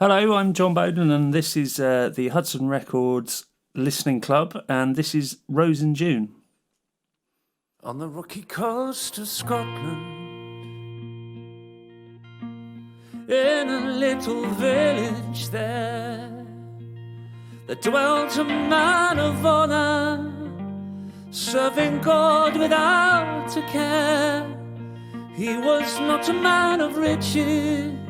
Hello, I'm Jon Boden, and this is the Hudson Records Listening Club, and this is Rose in June. On the rocky coast of Scotland, in a little village there dwelt a man of honour, serving God without a care. He was not a man of riches,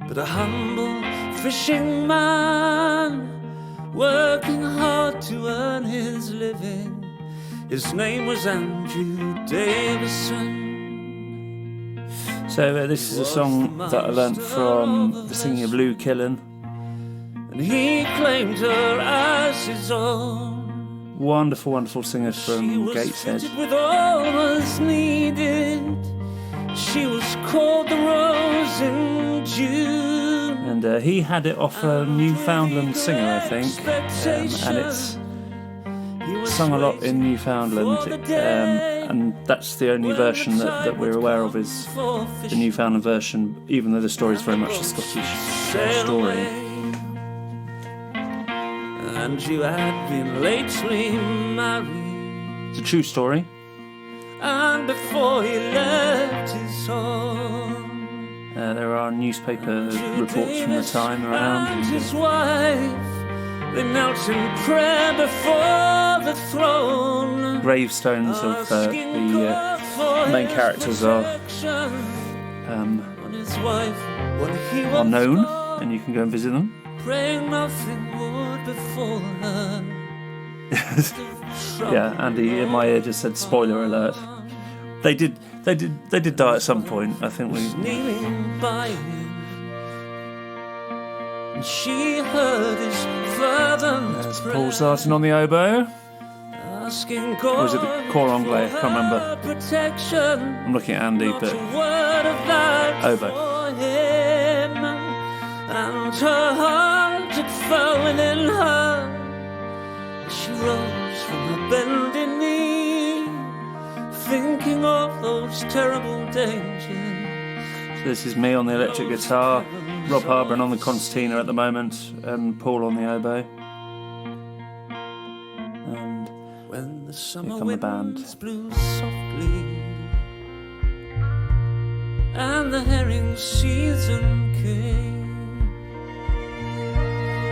but a humble fishing man, working hard to earn his living. His name was Andrew Davison. So this is a song that I learnt from the singing of Lou Killen. And he claimed her as his own. Wonderful, wonderful singer from Gateshead. She was with all was needed. She was called the Rose in June. And he had it off a Newfoundland singer, I think. And it's sung a lot in Newfoundland. And that's the only version that we're aware of is the Newfoundland version, even though the story is very much a Scottish story. And you had been lately married. It's a true story. And before he left his home, there are newspaper reports from the time around. And his wife, they knelt in prayer before the throne. Gravestones of the main characters are known, and you can go and visit them. Praying nothing would befall her. Yeah, Andy in my ear just said spoiler alert. They did die at some point. I think we. Kneeling by him, and she heard his fervent There's Paul Sarton on the oboe. asking Or was it the cor anglais? I can't remember. protection. I'm looking at Andy, but Word of that oboe. for him, and her heart it fell within her. She rose from her bending knee, thinking of those terrible dangers. So this is me on the electric guitar, Rob Harbron on the concertina at the moment, and Paul on the oboe. And When the summer come the band. winds blew softly, and the herring season came,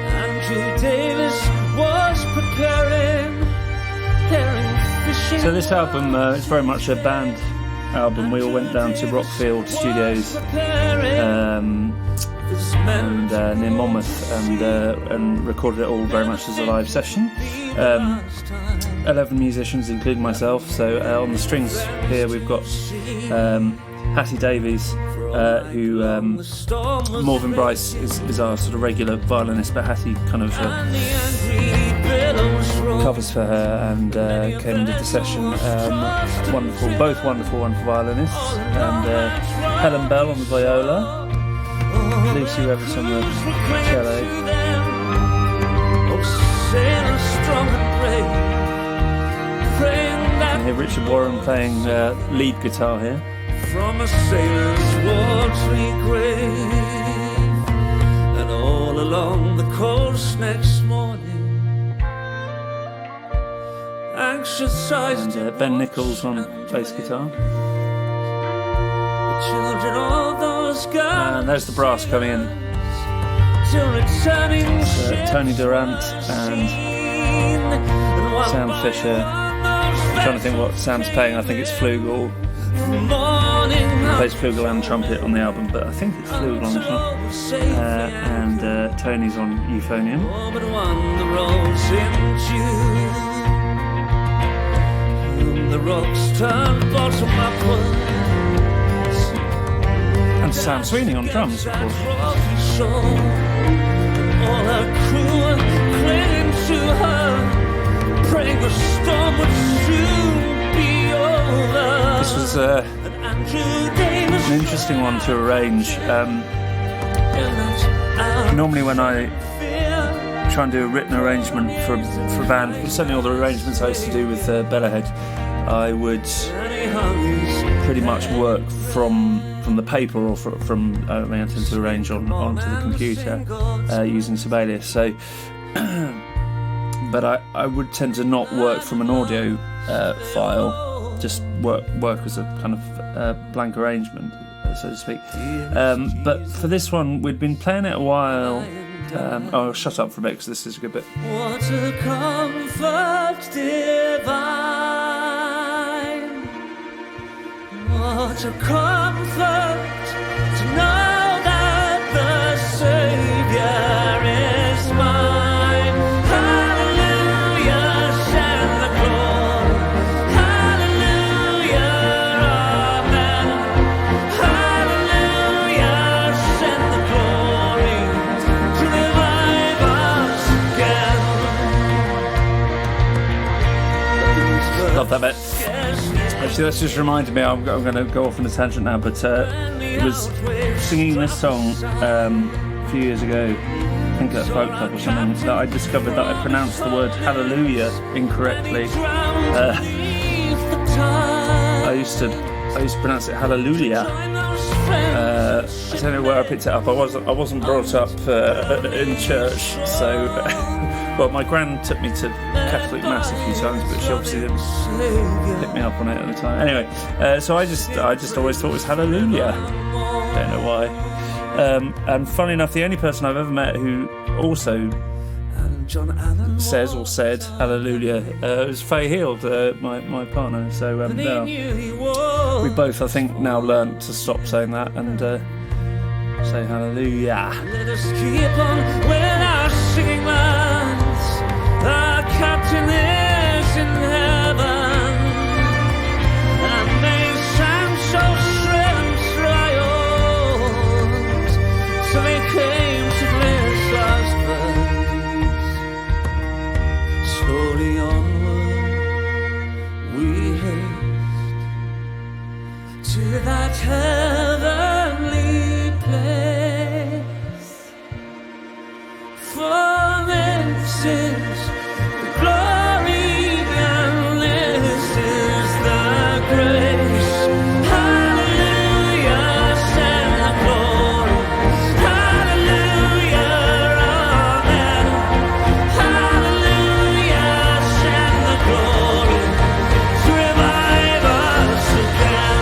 Andrew Davis was preparing herring fishing. so this album is very much a band album. We all went down to Rockfield Studios and near Monmouth and recorded it all very much as a live session. 11 musicians, including myself. So on the strings here we've got Hattie Davies, who Morven Bryce is our sort of regular violinist, but Hattie kind of covers for her and came and did the session. Both wonderful violinists, and Helen Bell on the viola, Lucy Revis on the cello. And here Richard Warren playing lead guitar here. From a sailor's watery grave, and all along the coast next morning, anxious eyes And Ben Nichols on bass guitar. the children of those guys, And there's the brass coming in. till returning Tony Durant and Sam Fisher. I'm trying to think what Sam's playing. I think it's flugel. morning He plays flugel and trumpet on the album, but I think it's flugel on the front. And Tony's on euphonium. but one the rose in June, the rocks turned bottom upwards, And Sam Sweeney on drums, of course. all her crew were clinging to her, praying the storm would soon be over. This was an interesting one to arrange. Normally when I try and do a written arrangement for a band, certainly all the arrangements I used to do with Bellahead, I would pretty much work from the paper or from I tend to arrange onto the computer using Sibelius. So, but I would tend to not work from an audio file, just work as a kind of blank arrangement, so to speak. But for this one, we'd been playing it a while. I'll shut up for a bit because this is a good bit. What a comfort divine, what a comfort to know that the Saviour is mine. Hallelujah, send the glory. Hallelujah, amen. Hallelujah, send the glory to revive us again. Love that bit. Actually, that's just reminded me, I'm going to go off on a tangent now, but I was singing this song a few years ago, I think at a folk club or something, that I discovered that I pronounced the word hallelujah incorrectly. I used to pronounce it hallelujah. I don't know where I picked it up. I wasn't brought up in church, so well, my gran took me to Catholic Mass a few times, but she obviously didn't pick me up on it at the time. Anyway, so I just always thought it was hallelujah. Don't know why. And funny enough, the only person I've ever met who also says or said hallelujah was Faye Heald, my partner. So we both, I think, now learnt to stop saying that and say hallelujah. Let us keep on with our singing lines. Our captain is in heaven, and may sound so shrill and trials. So they came to bless us first. Slowly onward we haste to that heavenly place. For this is the glory and this is the grace. Hallelujah, send the glory. Hallelujah, amen. Hallelujah, send the glory to revive us again.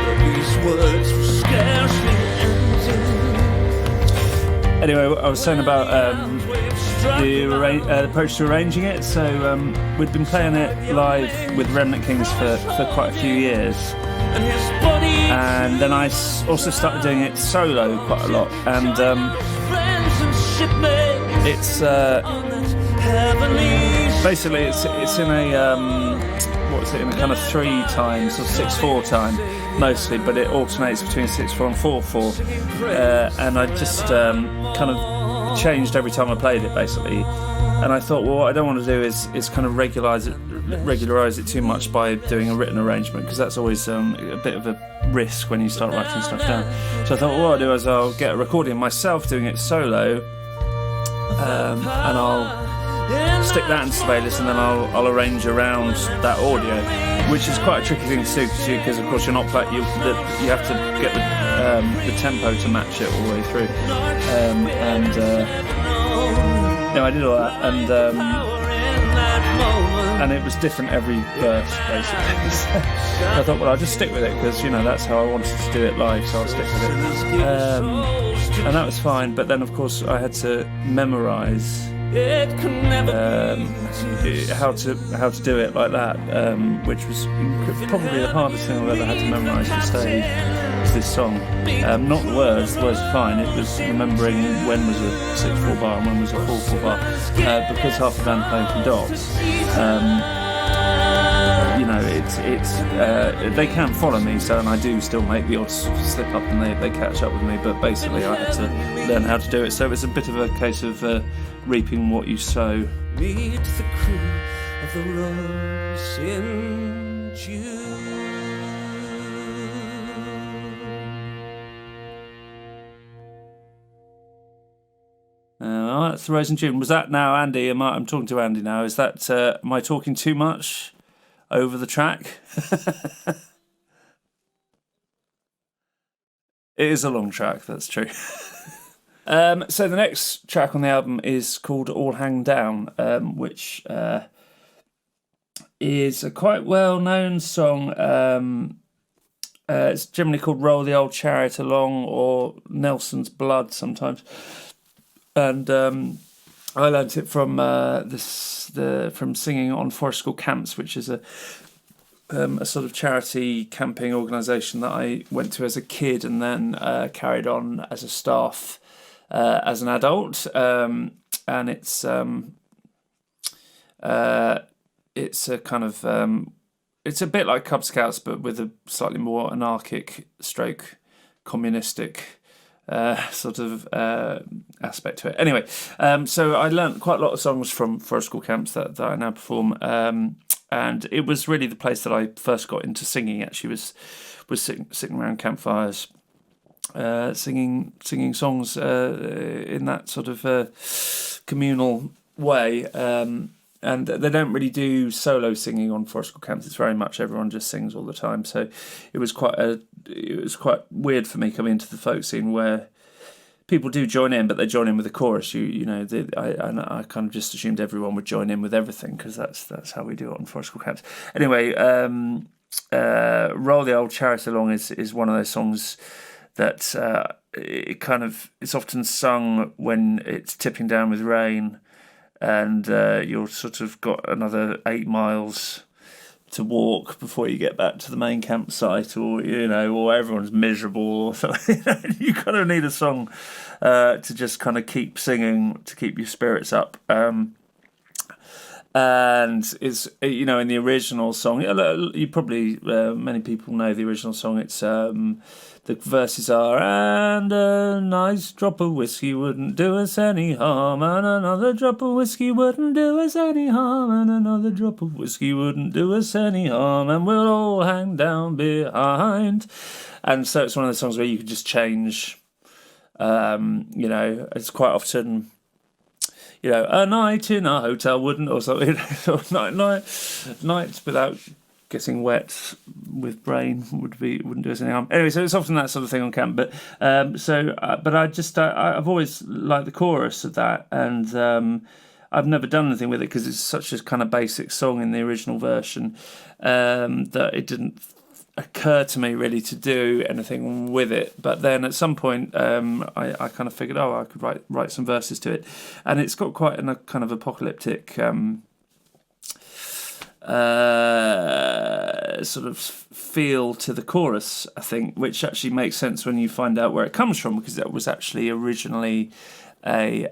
But these words were scarcely ended. Anyway, I was saying about the approach to arranging it. So we'd been playing it live with Remnant Kings for quite a few years, and then I also started doing it solo quite a lot. And it's basically it's in a what's it, in a kind of 3 times or 6/4 time mostly, but it alternates between 6/4 and 4/4, and I just kind of changed every time I played it basically. And I thought, well, what I don't want to do is kind of regularise it too much by doing a written arrangement, because that's always a bit of a risk when you start writing stuff down. So I thought, well, what I'll do is I'll get a recording of myself doing it solo, and I'll stick that in Sibelius, and then I'll arrange around that audio, which is quite a tricky thing to do because of course you're not playing. You have to get the tempo to match it all the way through, I did all that, and it was different every verse basically. So I thought, well, I'll just stick with it because that's how I wanted to do it live, so I'll stick with it, and that was fine. But then of course I had to memorise how to do it like that, which was probably the hardest thing I've ever had to memorise on stage. Was this song, not the words are fine, it was remembering when was a 6/4 bar and when was a 4/4 bar, because half the band playing from dots. They can follow me, and I do still make the odd slip up and they catch up with me, but basically I had to learn how to do it, so it was a bit of a case of reaping what you sow. Meet the crew of the Rose in June. That's the Rose in June. Was that now, Andy? I'm talking to Andy now. Is that am I talking too much over the track? It is a long track. That's true. So the next track on the album is called "All Hang Down," which is a quite well-known song. It's generally called "Roll the Old Chariot Along" or "Nelson's Blood" sometimes. And I learnt it from from singing on Forest School Camps, which is a sort of charity camping organisation that I went to as a kid and then carried on as a staff as an adult. And it's a kind of it's a bit like Cub Scouts, but with a slightly more anarchic stroke communistic sort of aspect to it. Anyway, so I learnt quite a lot of songs from Forest School Camps that I now perform, and it was really the place that I first got into singing. Actually, was sitting around campfires, singing songs in that sort of communal way. And they don't really do solo singing on Forest School Camps. It's very much everyone just sings all the time. So it was quite weird for me coming into the folk scene where people do join in, but they join in with the chorus. I kind of just assumed everyone would join in with everything because that's how we do it on Forest School Camps. Anyway, "Roll the Old Chariot Along" is one of those songs that it's often sung when it's tipping down with rain. And you're sort of got another 8 miles to walk before you get back to the main campsite, or or everyone's miserable or something. You kind of need a song to just kind of keep singing to keep your spirits up. And it's in the original song, you probably many people know the original song. It's the verses are, and a nice drop of whiskey wouldn't do us any harm, and another drop of whiskey wouldn't do us any harm, and another drop of whiskey wouldn't do us any harm, and we'll all hang down behind. And so it's one of those songs where you can just change. It's quite often, a night in a hotel wouldn't, or something, nights without getting wet with rain wouldn't do us any harm. Anyway, so it's often that sort of thing on camp. But but I've always liked the chorus of that, and I've never done anything with it because it's such a kind of basic song in the original version that it didn't occur to me really to do anything with it. But then at some point I kind of figured, I could write some verses to it, and it's got quite a kind of apocalyptic sort of feel to the chorus, I think, which actually makes sense when you find out where it comes from, because that was actually originally it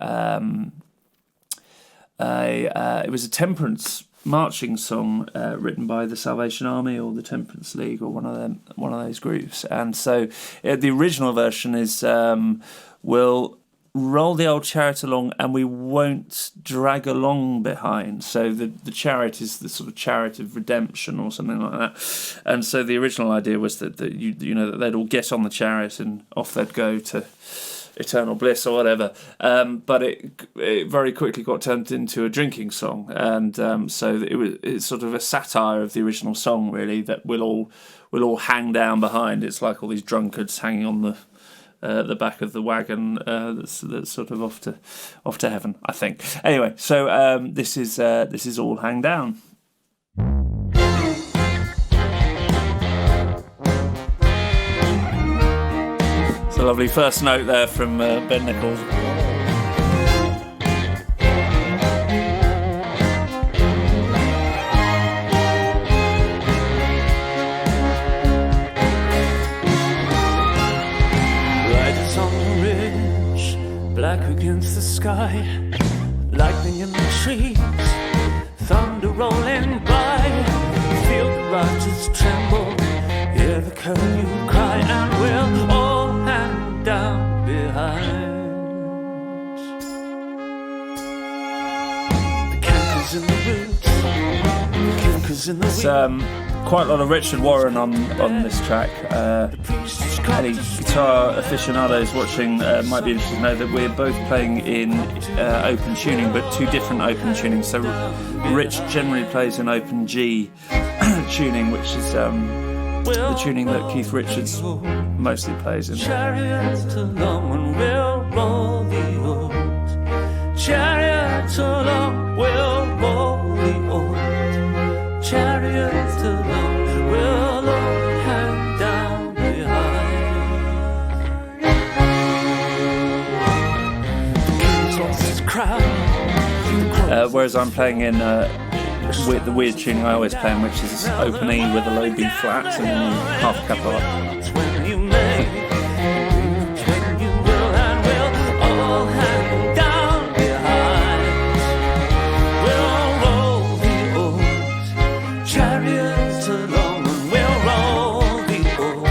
was a temperance marching song written by the Salvation Army or the Temperance League or one of those groups. And so the original version is we'll roll the old chariot along and we won't drag along behind. So the chariot is the sort of chariot of redemption or something like that. And so the original idea was that that they'd all get on the chariot and off they'd go to eternal bliss or whatever. But it very quickly got turned into a drinking song, and so it's sort of a satire of the original song, really, that we'll all hang down behind. It's like all these drunkards hanging on the back of the wagon that's sort of off to heaven, I think. Anyway, so this is All Hang Down. It's a lovely first note there from Ben Nichols. Black against the sky, lightning in the trees, thunder rolling by. Feel the righteous tremble, hear the curlew cry, and we'll all hang down behind. The cankers in the roots, the kinkers in the It's quite a lot of Richard Warren on this track. any guitar aficionados watching might be interested to know that we're both playing in open tuning, but two different open tunings. So Rich generally plays in open G tuning, which is the tuning that Keith Richards mostly plays in. Chariots along and we'll roll the old. Chariots along, we'll roll the old. Chariots along, we'll all hang down behind. The king's lost his crown. Whereas I'm playing in with the weird tuning I always play in, which is open E with a low B flat and then you half cap up. When you may, when you will, and we'll all hang down behind. We'll roll the old chariots along, and we'll roll the old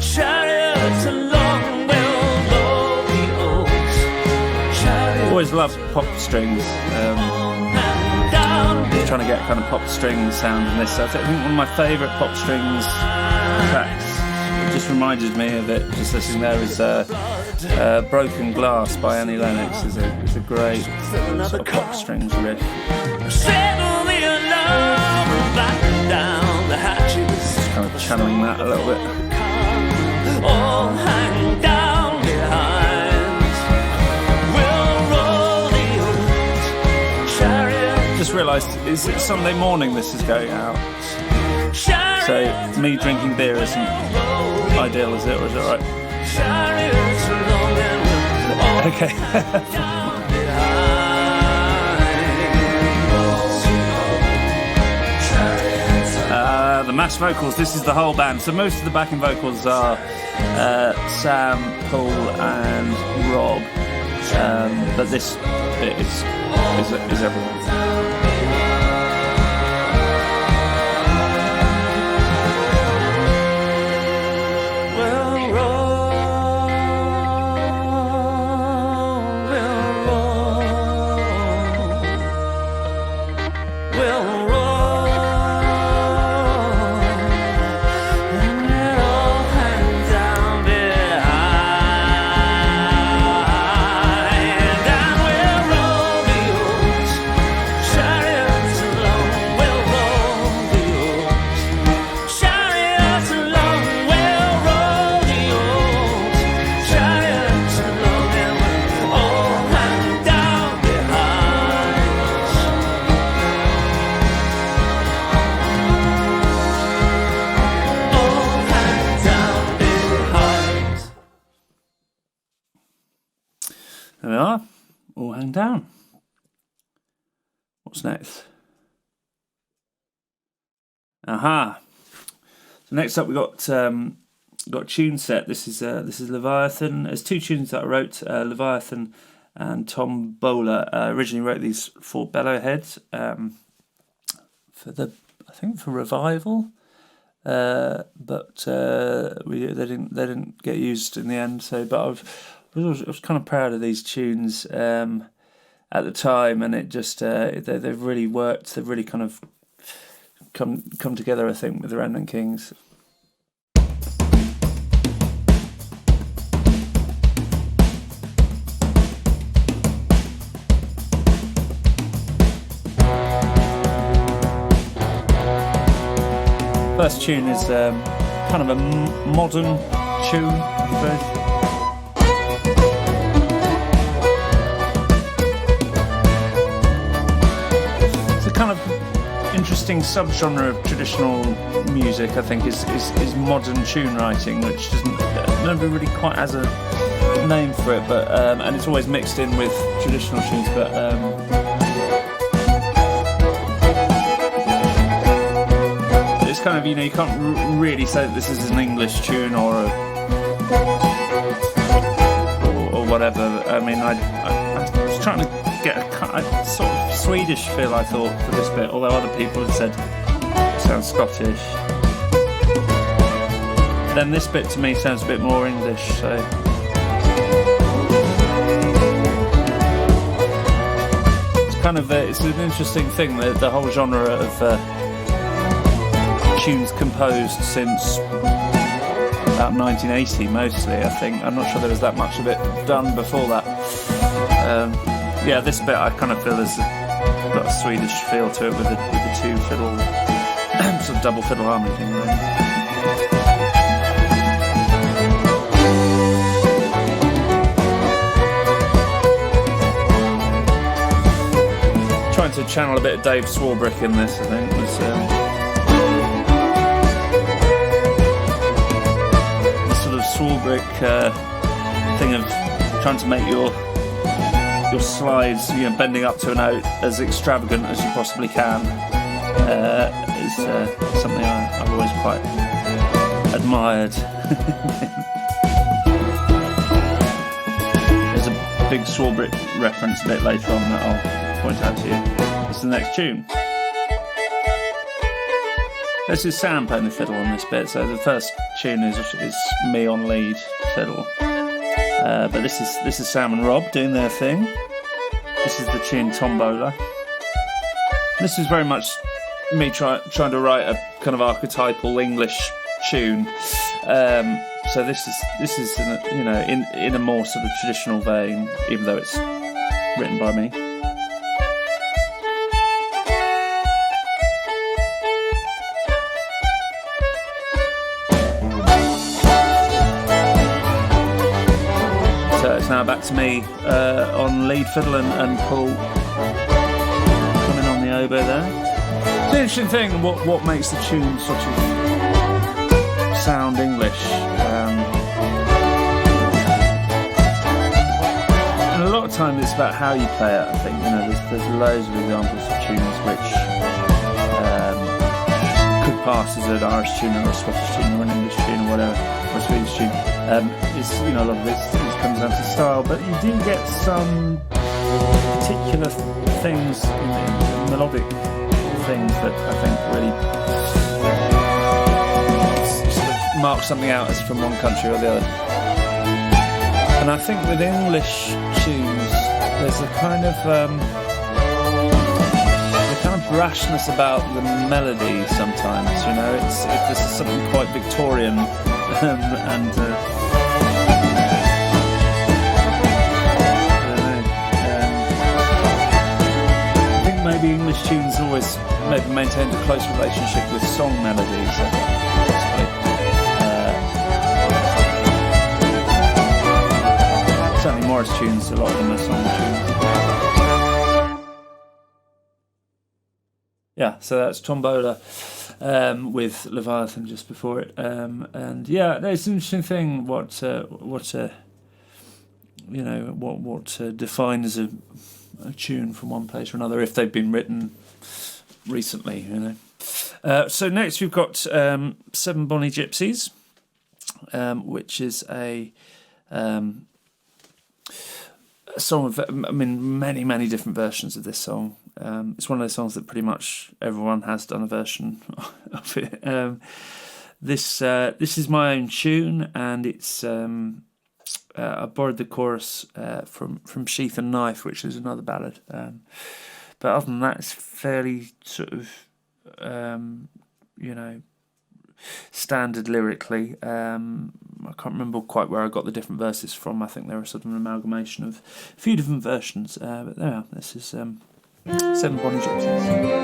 chariots along, we'll roll the old chariots. Always loved pop strings. Trying to get a kind of pop string sound in this. I think one of my favourite pop strings tracks, it just reminded me of it just listening there, is Broken Glass by Annie Lennox. Is a great sort of pop strings riff. Settle the alarm, batten down the hatches. Just kind of channeling that a little bit. All hang down behind. We'll roll the old chariot. Just realised, is it Sunday morning this is going out? So me drinking beer isn't ideal, is it? Or is it alright? Okay. The mass vocals, this is the whole band. So most of the backing vocals are Sam, Paul and Rob. But this bit is everyone. There we are, all hang down. What's next? Aha. So next up we got a tune set. This is Leviathan. There's two tunes that I wrote. Leviathan and Tom Bowler originally wrote these for Bellowhead for Revival, but they didn't get used in the end. So, but I was kind of proud of these tunes at the time, and it just they've really worked. They've really kind of come together, I think, with the Remnant Kings. First tune is kind of a modern tune, I suppose. Kind of interesting subgenre of traditional music, I think, is modern tune writing, which nobody really quite has a name for it, but and it's always mixed in with traditional tunes, but it's kind of, you can't really say that this is an English tune or whatever. I mean, I was trying to get a sort of Swedish feel, I thought, for this bit, although other people had said it sounds Scottish. Then this bit to me sounds a bit more English, so it's kind of it's an interesting thing, the whole genre of tunes composed since about 1980 mostly, I think. I'm not sure there was that much of it done before that. Yeah, this bit I kind of feel has got a Swedish feel to it with the two fiddle, sort of double fiddle harmony thing. Trying to channel a bit of Dave Swarbrick in this, I think, was the sort of Swarbrick thing of trying to make your slides, bending up to a note as extravagant as you possibly can, is something I've always quite admired. There's a big Swarbrick reference a bit later on that I'll point out to you. It's the next tune. This is Sam playing the fiddle on this bit, so the first tune is me on lead fiddle. But this is Sam and Rob doing their thing. This is the tune Tombola. This is very much me trying to write a kind of archetypal English tune. So this is in a more sort of traditional vein, even though it's written by me. Now back to me on lead fiddle and Paul coming on the oboe there. It's an interesting thing what makes the tune sort of sound English. And a lot of time it's about how you play it, I think. There's loads of examples of tunes which could pass as an Irish tune or a Scottish tune or an English tune or whatever, or a Swedish tune. It's, a lot of it comes down to style, but you do get some particular things, melodic things that I think really sort of mark something out as from one country or the other. And I think with English tunes, there's a kind of brashness about the melody sometimes. This is something quite Victorian and. Maybe English tunes always maybe maintained a close relationship with song melodies. Certainly Morris tunes, a lot of them are song tunes. Yeah, so that's Tombola with Leviathan just before it. And yeah, it's an interesting thing what defines a tune from one place or another if they've been written recently. So next we've got Seven Bonny Gypsies, which is a song of many different versions of this song. It's one of those songs that pretty much everyone has done a version of it. This is my own tune, and it's I borrowed the chorus from Sheath and Knife, which is another ballad. But other than that, it's fairly sort of, standard lyrically. I can't remember quite where I got the different verses from. I think they were sort of an amalgamation of a few different versions. But there we are. This is Seven Bonny Gypsies.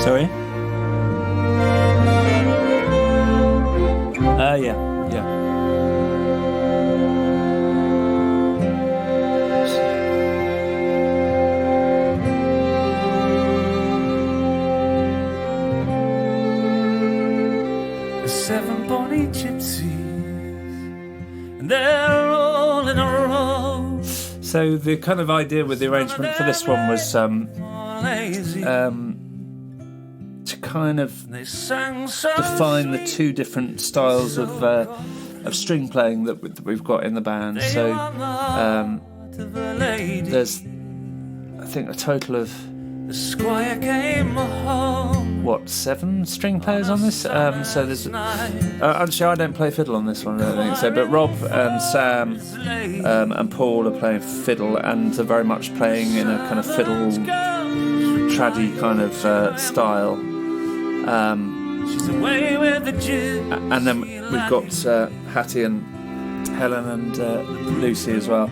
Sorry? Yeah. Seven bonny gypsies, and they're all in a row. So the kind of idea with the arrangement for this one was to kind of define the two different styles of string playing that we've got in the band. So there's, I think, a total of the squire came home. 7 string players on this? So there's actually, I don't play fiddle on this one, I don't think so. But Rob and Sam and Paul are playing fiddle and are very much playing in a kind of fiddle traddy kind of style. She's away with the Jew. And then we've got Hattie and Helen and Lucy as well,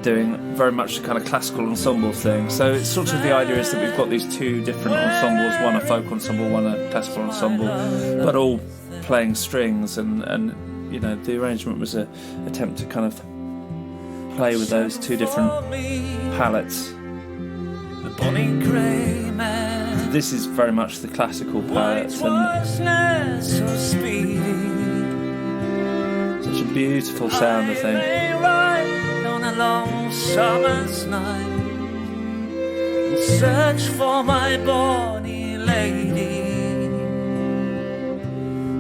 doing very much the kind of classical ensemble thing. So it's sort of, the idea is that we've got these 2 different ensembles, one a folk ensemble, one a classical ensemble, but all playing strings, and you know, the arrangement was an attempt to kind of play with those 2 different palettes. The bonny grey man. This is very much the classical palette, and so speedy. such a beautiful sound, I think. Ride on a long summer's night and search for my bonny lady.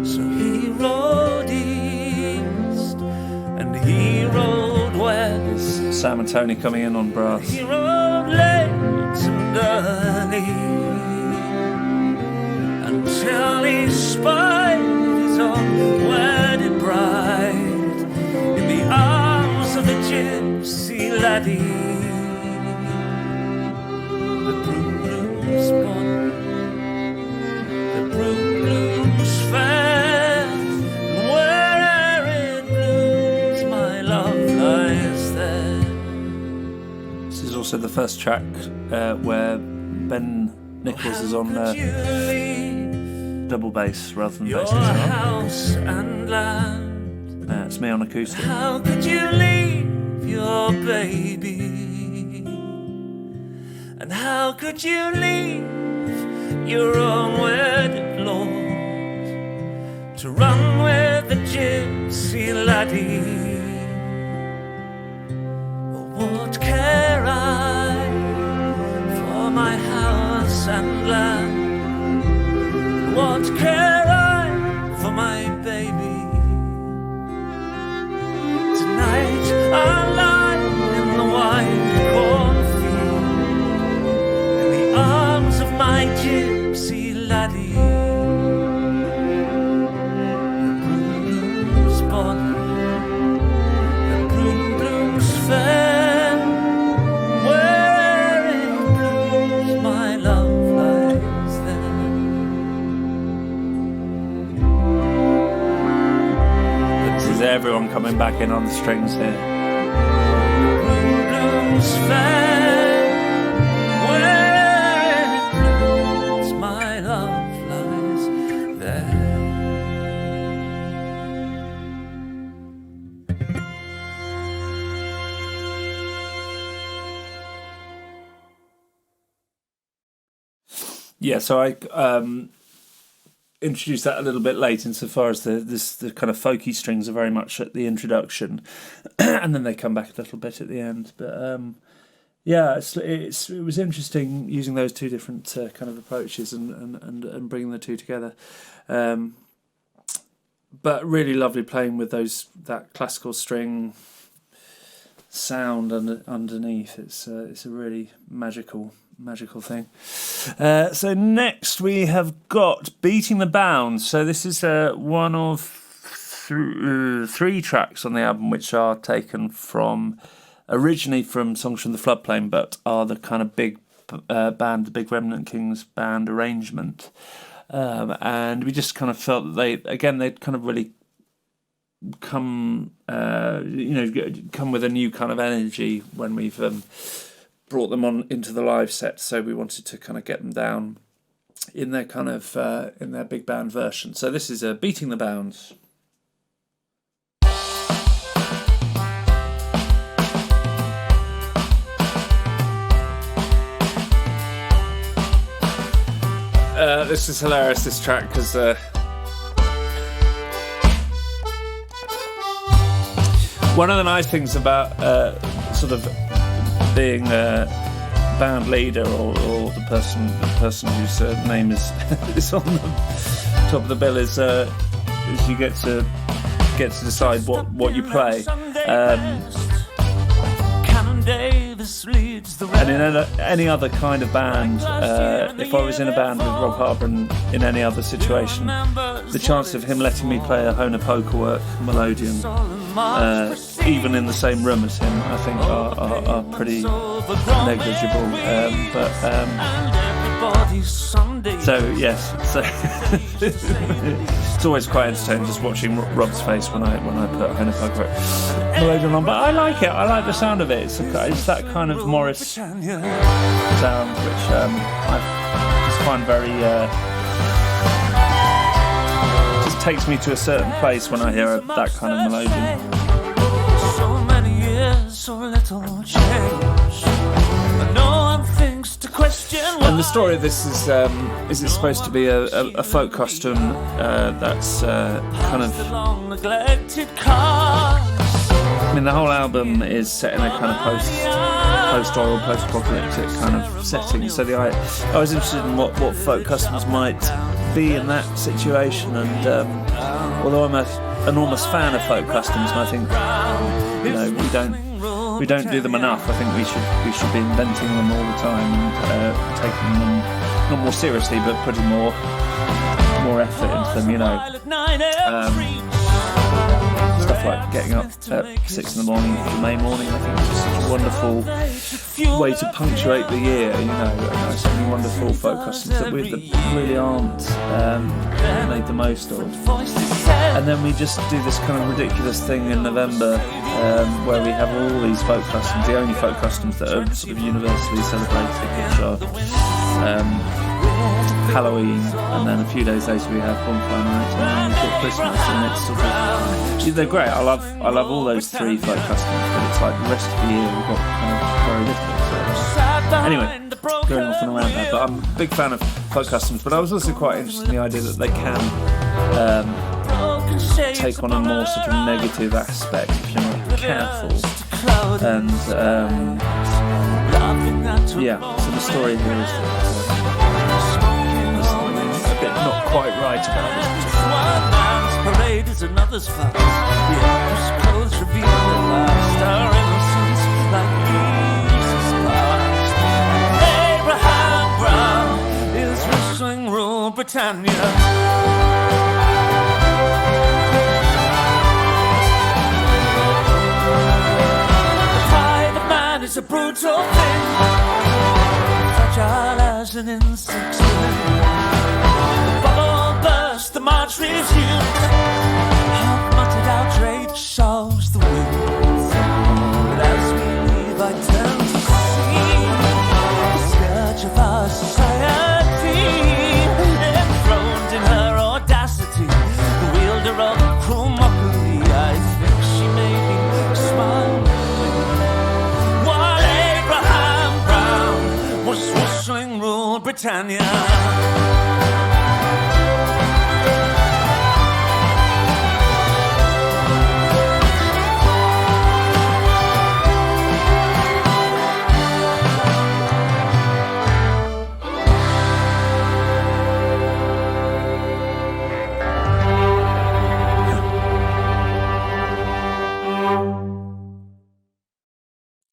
So he rode east and he rode west. Sam and Tony coming in on brass. He rode late and early until he spied his own wedded bride in the arms of a gypsy laddie. The broom blooms born, the broom blooms fair, and where it blooms, my love lies there. This is also the first track where Ben Nichols is on double bass rather than bass guitar. House and land. It's me on acoustic. How could you leave your baby? And how could you leave your own wedded lord to run with the gypsy laddie? What care I for my house and land? What care I for my baby? Tonight I'll lie in the wide cornfield in the arms of my gypsy laddie. The broom blooms born, the broom blooms fair, where it blooms, my love lies there. This is everyone coming back in on the strings here. Blooms fair, where it blooms, my love lies there. Yeah, so I introduced that a little bit late, insofar as the kind of folky strings are very much at the introduction, and then they come back a little bit at the end. But yeah, it was interesting using those 2 different kind of approaches and bringing the 2 together. But really lovely playing with that classical string sound underneath. It's a really magical thing. So next we have got Beating the Bounds. So this is one of 3 tracks on the album which are taken originally from songs from the Floodplain, but are the kind of big band, the big Remnant Kings band arrangement. And we just kind of felt that they'd kind of really come with a new kind of energy when we've brought them on into the live set. So we wanted to kind of get them down in their kind of in their big band version. So this is Beating the Bounds. This is hilarious, this track, because one of the nice things about sort of being a band leader or the person whose name is on the top of the bill is you get to get to decide what you play. And in any other kind of band, if I was in a band with Rob Harbour in any other situation, the chance of him letting me play a Hona Pokerwork melodeon, even in the same room as him, I think are pretty negligible. So it's always quite entertaining just watching Rob's face when I put Hona Pokerwork melodeon on. But I like it. I like the sound of it. It's that kind of Morris sound which I just find very. Just takes me to a certain place when I hear that kind of melodeon. So many years, so little change. No one thinks to question. And the story of this is it supposed to be a folk costume that's kind of. I mean, the whole album is set in a kind of post-oil, post-apocalyptic kind of setting. So I was interested in what folk customs might be in that situation. And although I'm an enormous fan of folk customs, and I think we don't do them enough. I think we should be inventing them all the time and taking them not more seriously, but putting more effort into them. Stuff like getting up at 6 in the morning for May morning, I think, is just such a wonderful way to punctuate the year. And there's so many wonderful folk customs that really aren't made the most of. And then we just do this kind of ridiculous thing in November where we have all these folk customs, the only folk customs that are sort of universally celebrated, which are Halloween, and then a few days later we have Bonfire Night, and then we've got Christmas, and it's sort of they're great. I love all those three folk customs, but it's like the rest of the year we've got kind of very little. So. Anyway, going off and around that, but I'm a big fan of folk customs. But I was also quite interested in the idea that they can take on a more sort of negative aspect if you're not careful. And so the story here is that a bit not quite right about this. One man's parade is another's fight. The empress clothes reveal at last our innocence like Jesus Christ. Abraham Brown is whistling Rule Britannia. It's a brutal thing, fragile as an insect's wing. The bubble burst, the march resumes. Half-muttered outrage solves the wind. But as we leave, I turn to see the scourge of our society, enthroned in her audacity, the wielder of cruel mockery. I think she made me smile. Whistling Rule Britannia.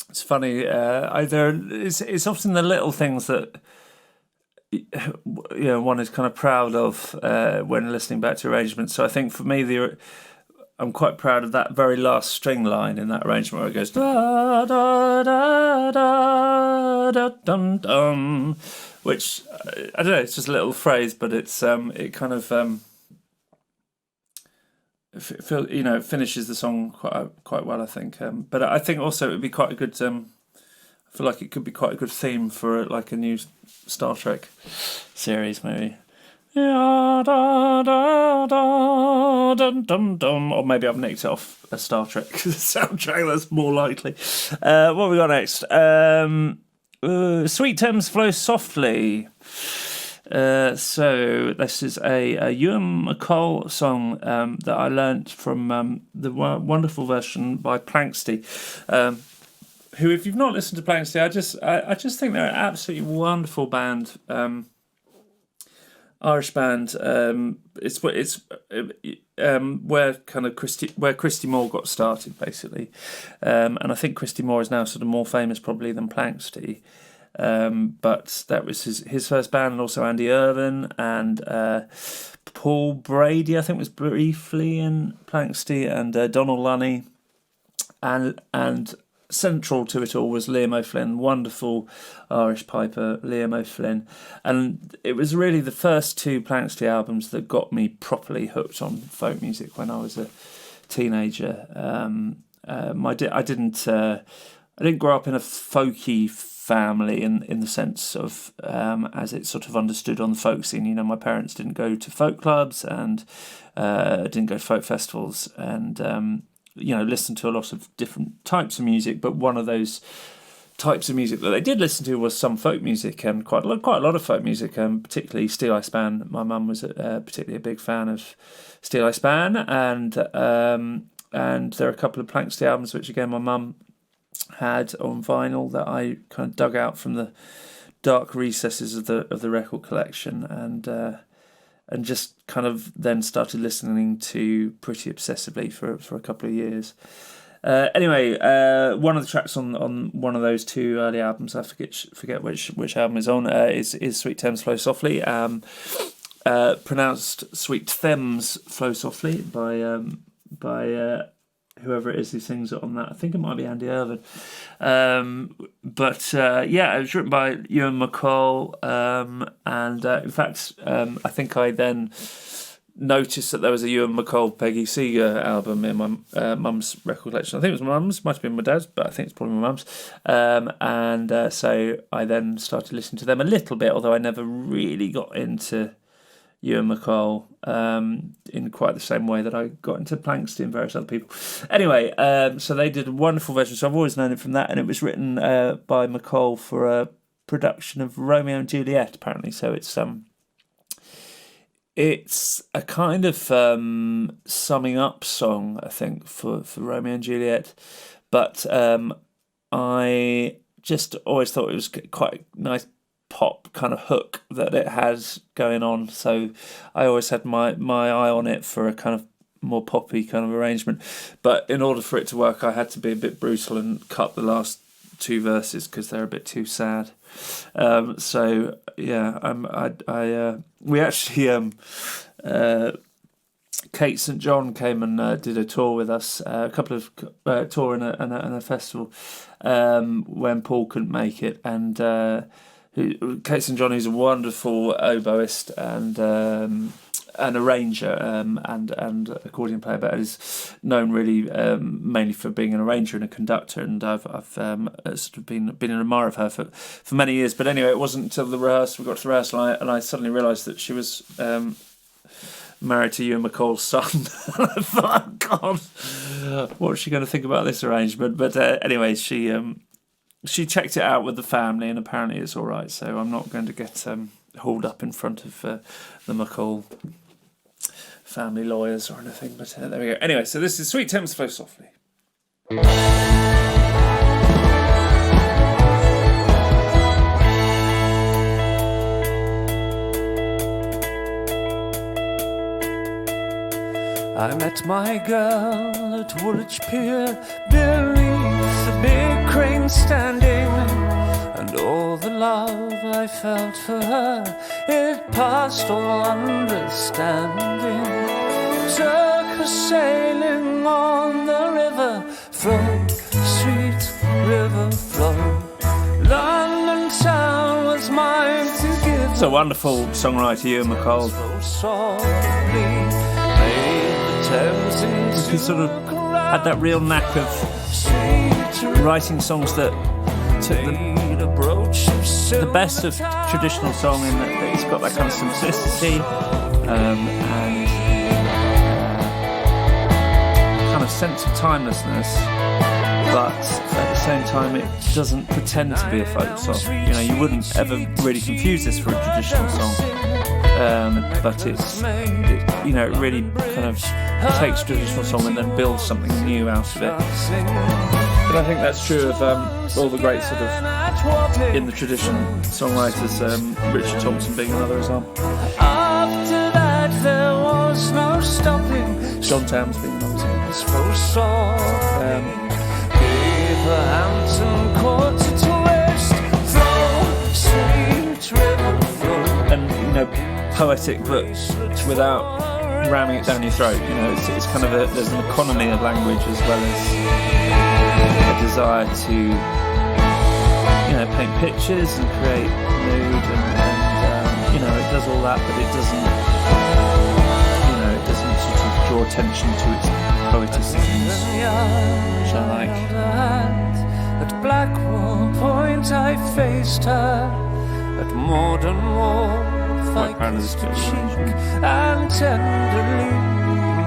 It's funny. It's often the little things that one is kind of proud of when listening back to arrangements. So I think for me, I'm quite proud of that very last string line in that arrangement where it goes da da da da da dum dum, which I don't know. It's just a little phrase, but it's it kind of it finishes the song quite well, I think. But I think also it would be quite a good. I feel like it could be quite a good theme for like a new Star Trek series, maybe. Yeah, da, da, da, dum, dum, dum. Or maybe I've nicked it off a Star Trek soundtrack. That's more likely. What have we got next? Sweet Thames Flow Softly. So this is a Ewan MacColl song that I learnt from the wonderful version by Planksty, who, if you've not listened to Planksty, I just think they're an absolutely wonderful band. Irish band. It's where kind of Christy Moore got started, basically, and I think Christy Moore is now sort of more famous probably than Planxty. But that was his first band, and also Andy Irvine and Paul Brady, I think, was briefly in Planxty, and Donald Lunny, and central to it all was Liam O'Flynn, wonderful Irish piper Liam O'Flynn, and it was really the first two Planxty albums that got me properly hooked on folk music when I was a teenager. I didn't grow up in a folky family in the sense of as it's sort of understood on the folk scene. You know, my parents didn't go to folk clubs and didn't go to folk festivals, and listened to a lot of different types of music. But one of those types of music that they did listen to was some folk music, and quite a lot of folk music, particularly Steel Eye Span. My mum was particularly a big fan of Steel Eye Span, and there are a couple of Planxty albums which again my mum had on vinyl that I kind of dug out from the dark recesses of the record collection, and just kind of then started listening to pretty obsessively for a couple of years. Anyway, one of the tracks on one of those two early albums, I forget which album is on, is Sweet Thames Flow Softly, pronounced Sweet Thames Flow Softly by whoever it is who sings it on that. I think it might be Andy Irvine. But it was written by Ewan MacColl, and in fact, I think I then noticed that there was a Ewan MacColl Peggy Seeger album in my mum's record collection. I think it was my mum's, might have been my dad's, but I think it's probably my mum's. So I then started listening to them a little bit, although I never really got into Ewan MacColl in quite the same way that I got into Planxty and various other people. Anyway, so they did a wonderful version, so I've always known it from that, and it was written by MacColl for a production of Romeo and Juliet, apparently. So it's a kind of summing up song, I think, for Romeo and Juliet, but I just always thought it was quite nice pop kind of hook that it has going on, so I always had my eye on it for a kind of more poppy kind of arrangement. But in order for it to work, I had to be a bit brutal and cut the last two verses because they're a bit too sad. So yeah, we actually Kate St John came and did a tour with us, a couple of tour and a festival when Paul couldn't make it, and Kate St John, who's a wonderful oboist and arranger and accordion player, but is known really mainly for being an arranger and a conductor. And I've sort of been an admirer of her for many years. But anyway, it wasn't until we got to the rehearsal and I suddenly realised that she was married to Ewan MacColl's son. And I thought, oh God, what's she going to think about this arrangement? But anyway, she checked it out with the family, and apparently it's all right. So I'm not going to get hauled up in front of the MacColl family lawyers or anything. But there we go. Anyway, so this is Sweet Thames Flow Softly. I met my girl at Woolwich Pier beneath the big crane standing, and all the love I felt for her, it passed all understanding. Took her sailing on the river flow, sweet river flow. London town was mine to give. It's a wonderful songwriter, Ewan MacColl. He sort of had that real knack of writing songs that took the best of traditional song in that it's got that kind of simplicity and kind of sense of timelessness, but at the same time it doesn't pretend to be a folk song. You know, you wouldn't ever really confuse this for a traditional song, but it really kind of takes traditional song and then builds something new out of it. But I think that's true of all the great sort of in the tradition songwriters, Richard Thompson being another example. John Towns being so soft. Gave a Hampton Court to twist. Flow, sweet river flow. and poetic, but without ramming it down your throat. It's kind of there's an economy of language as well as a desire to paint pictures and create mood and it does all that, but it doesn't sort of draw attention to its poeticism, which I like. At Blackwall Point I faced her, at Morden Wharf I kissed her cheek and tenderly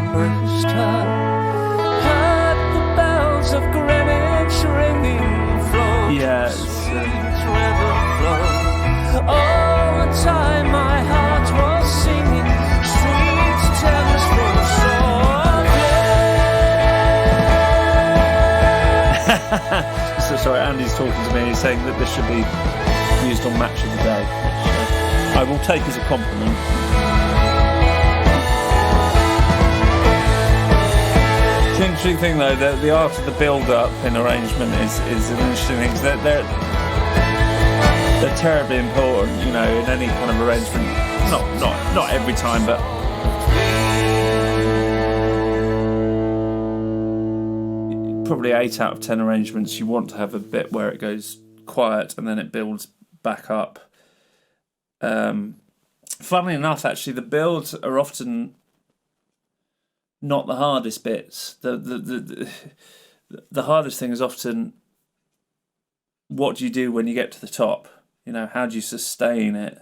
embraced her. Heard the bells of Greenwich ringing, flowed sweet river flow. All the time my heart was singing, sweet Thames flow softly. So sorry, Andy's talking to me. He's saying that this should be used on Match of the Day, which I will take as a compliment. The interesting thing, though, the art of the build-up in arrangement is an interesting thing. They're terribly important, in any kind of arrangement. Not every time, but probably 8 out of 10 arrangements you want to have a bit where it goes quiet and then it builds back up. Funnily enough, actually, the builds are often not the hardest bits. The hardest thing is often, what do you do when you get to the top? How do you sustain it?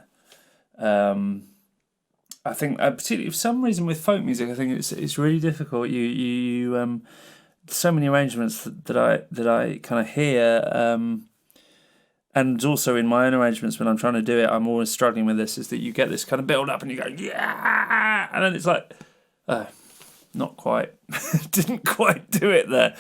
I think, particularly for some reason with folk music, I think it's really difficult. You so many arrangements that I kind of hear, and also in my own arrangements when I'm trying to do it, I'm always struggling with this. Is that you get this kind of build up and you go yeah, and then it's like, not quite, didn't quite do it there,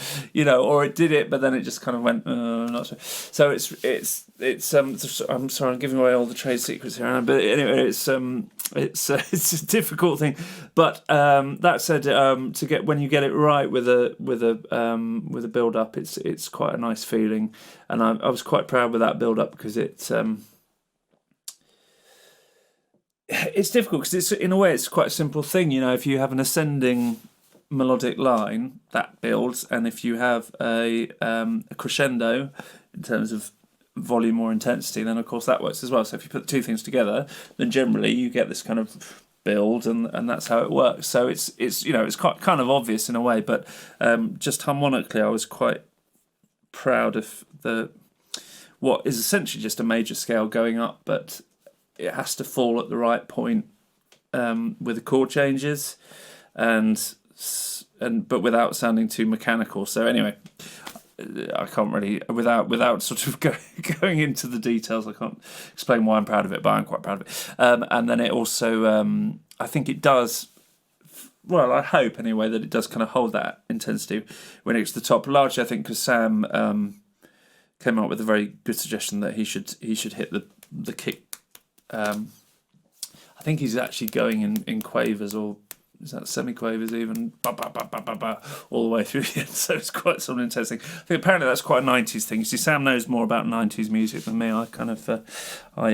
or it did it, but then it just kind of went, not sure. So it's I'm sorry, I'm giving away all the trade secrets here, but anyway, it's a difficult thing. But that said, to get when you get it right with a build up, it's quite a nice feeling, and I was quite proud with that build up because it's difficult because it's in a way it's quite a simple thing. If you have an ascending melodic line, that builds, and if you have a crescendo in terms of volume or intensity, then of course that works as well. So if you put the two things together, then generally you get this kind of build, and that's how it works. So it's quite kind of obvious in a way, but just harmonically, I was quite proud of what is essentially just a major scale going up, but it has to fall at the right point with the chord changes, but without sounding too mechanical. So anyway, I can't really, without sort of going into the details, I can't explain why I'm proud of it, but I'm quite proud of it. And then it also, I think it does, well, I hope anyway, that it does kind of hold that intensity when it gets to the top. Largely, I think, because Sam came up with a very good suggestion that he should hit the kick. I think he's actually going in quavers, or is that semi-quavers even, all the way through the end, so it's quite sort of interesting. I think apparently that's quite a 90s thing. You see, Sam knows more about 90s music than me. I kind of, I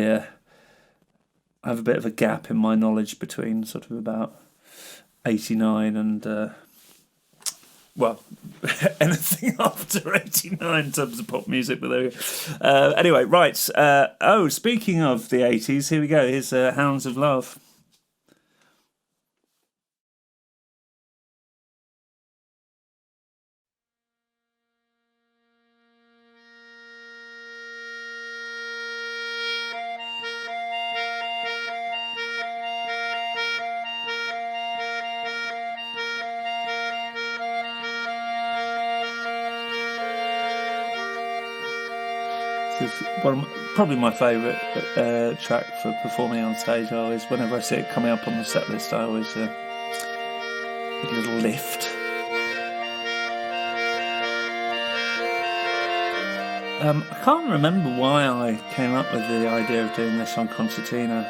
have a bit of a gap in my knowledge between sort of about 89 and, well, anything after 89 in terms of pop music, but there we go. Anyway, right. Speaking of the 80s, here we go. Here's Hounds of Love. Probably my favourite track for performing on stage. I always, whenever I see it coming up on the set list, I always get a little lift. I can't remember why I came up with the idea of doing this on concertina.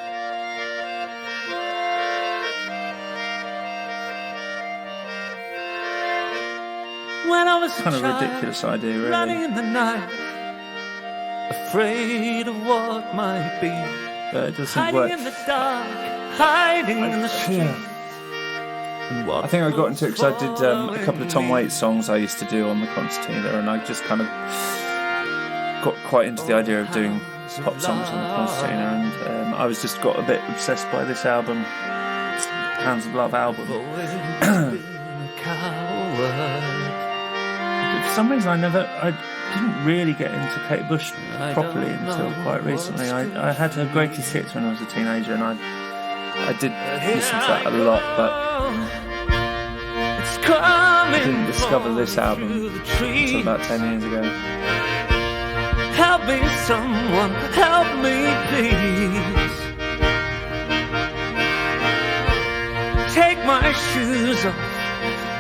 when I was kind of a child, ridiculous idea, running really. in the night, afraid of what might be, But it does seem to hiding work. in the dark, hiding in the street. Yeah. I think I got into it because I did a couple of Tom Waits songs I used to do on the concertina, and I just kind of got quite into the idea of doing pop songs on the concertina, and I was just got a bit obsessed by this album, Hounds of Love album. But for some reason I didn't really get into Kate Bush properly until quite recently. I had her greatest hits when I was a teenager, and I did listen to that a lot, but I didn't discover this album until about 10 years ago. Help me, someone, help me, please. Take my shoes off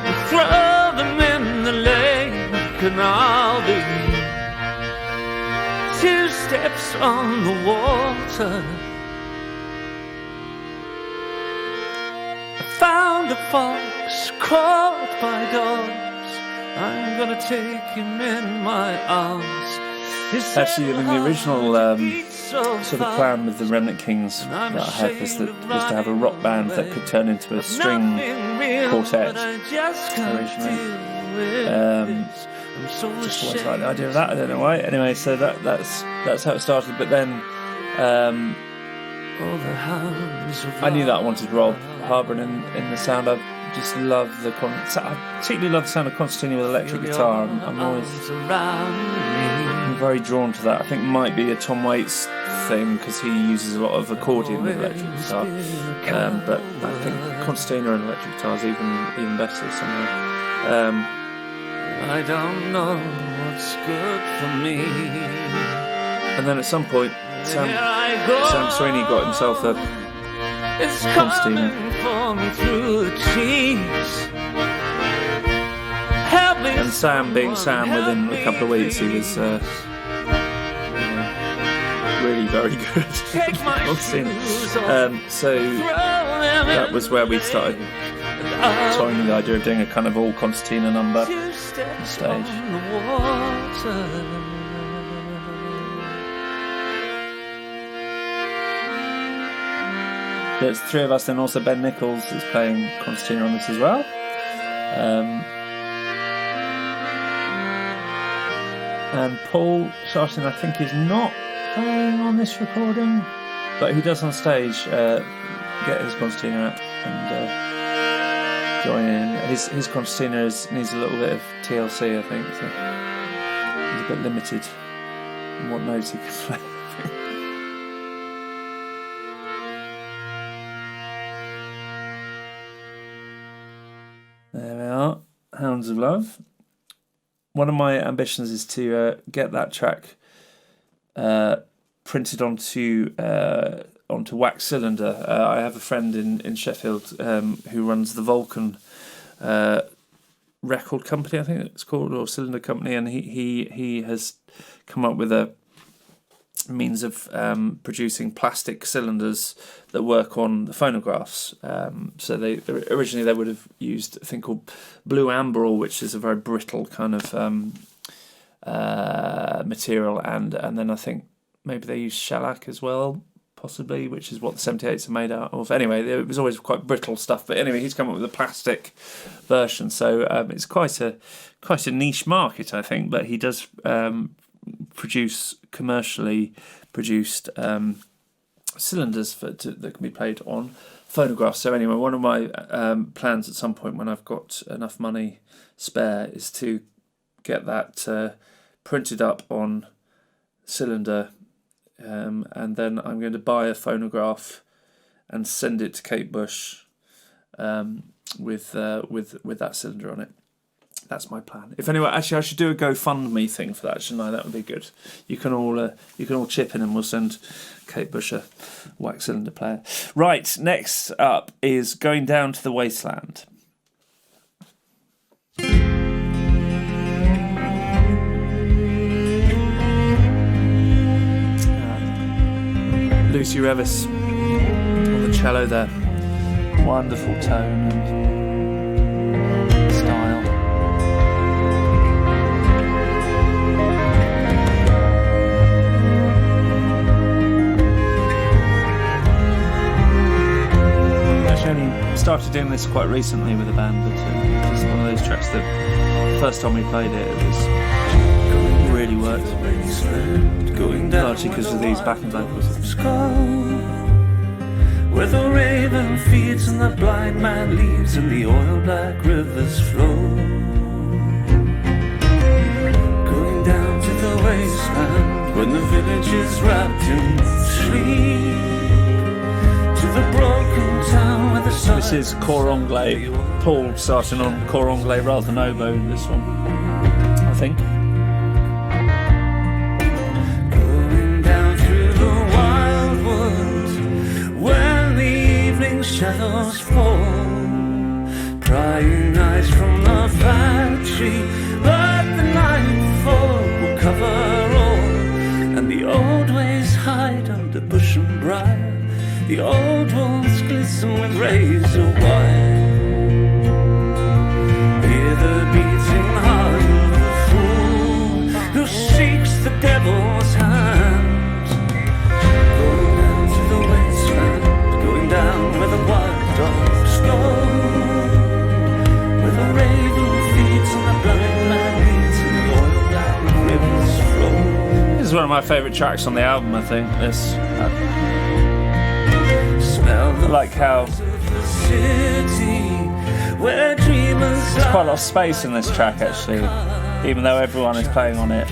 and throw them in the lake, and I'll be 2 steps on the water. I found a fox caught by dogs. I'm gonna take him in my arms. Actually, I mean, the original sort of plan with the Remnant Kings that I had was to have a rock band that could turn into a string quartet originally. Just always liked the idea of that. I don't know why. Anyway, so that's how it started. But then I knew that I wanted Rob Harbron in the sound. I just love I particularly love the sound of concertina with electric guitar. I'm always very drawn to that. I think it might be a Tom Waits thing because he uses a lot of accordion with electric guitar. But I think concertina and electric guitar is even better somehow. I don't know what's good for me. And then at some point, Sam Sweeney got himself a concertina. And Sam, being Sam, within a couple of weeks, he was really very good. So that was where we started toying with the idea of doing a kind of all concertina number on stage. There's 3 of us, then also Ben Nichols is playing concertina on this as well. And Paul Sharton, I think, is not playing on this recording, but he does on stage get his concertina out and join in. His concertina needs a little bit of TLC, I think, so he's a bit limited in what notes he can play. There we are, Hounds of Love. One of my ambitions is to get that track printed onto wax cylinder. I have a friend in Sheffield who runs the Vulcan record company, I think it's called, or cylinder company, and he has come up with a means of producing plastic cylinders that work on the phonographs. So they originally would have used a thing called blue amberol, which is a very brittle kind of material, and then I think maybe they used shellac as well, possibly, which is what the 78s are made out of. Anyway, it was always quite brittle stuff. But anyway, he's come up with a plastic version, so it's quite a niche market, I think. But he does produce commercially produced cylinders that can be played on phonographs. So anyway, one of my plans at some point when I've got enough money spare is to get that printed up on cylinder, and then I'm going to buy a phonograph and send it to Kate Bush with that cylinder on it. That's my plan. If anyone, actually, I should do a GoFundMe thing for that, shouldn't I? That would be good. You can all chip in, and we'll send Kate Bush a wax cylinder player. Right, next up is Going Down to the Wasteland. Lucy Revis on the cello there. Wonderful tone and style. only started doing this quite recently with a band, but it's one of those tracks that the first time we played it really worked. Largely because of these backing vocals. Where the raven feeds and the blind man leaves and the oil-black rivers flow. Going down to the wasteland when the village is wrapped in sleep. To the broken town where the sun... This is cor anglais. Paul starting on cor anglais rather than oboe this one, I think. Shadows fall, prying eyes from the factory, but the nightfall will cover all, and the old ways hide under bush and briar, the old walls glisten with razor wire. Hear the beating heart of the fool who seeks the devil's hand. Going down to the wasteland, going down where the wild dogs go, where the raven feeds and the blind man leads and the oil-black rivers flow. This is one of my favourite tracks on the album, I think. This, Smell the I like how city where dreamers there's quite a lot of space in this track, actually, even though everyone is playing on it.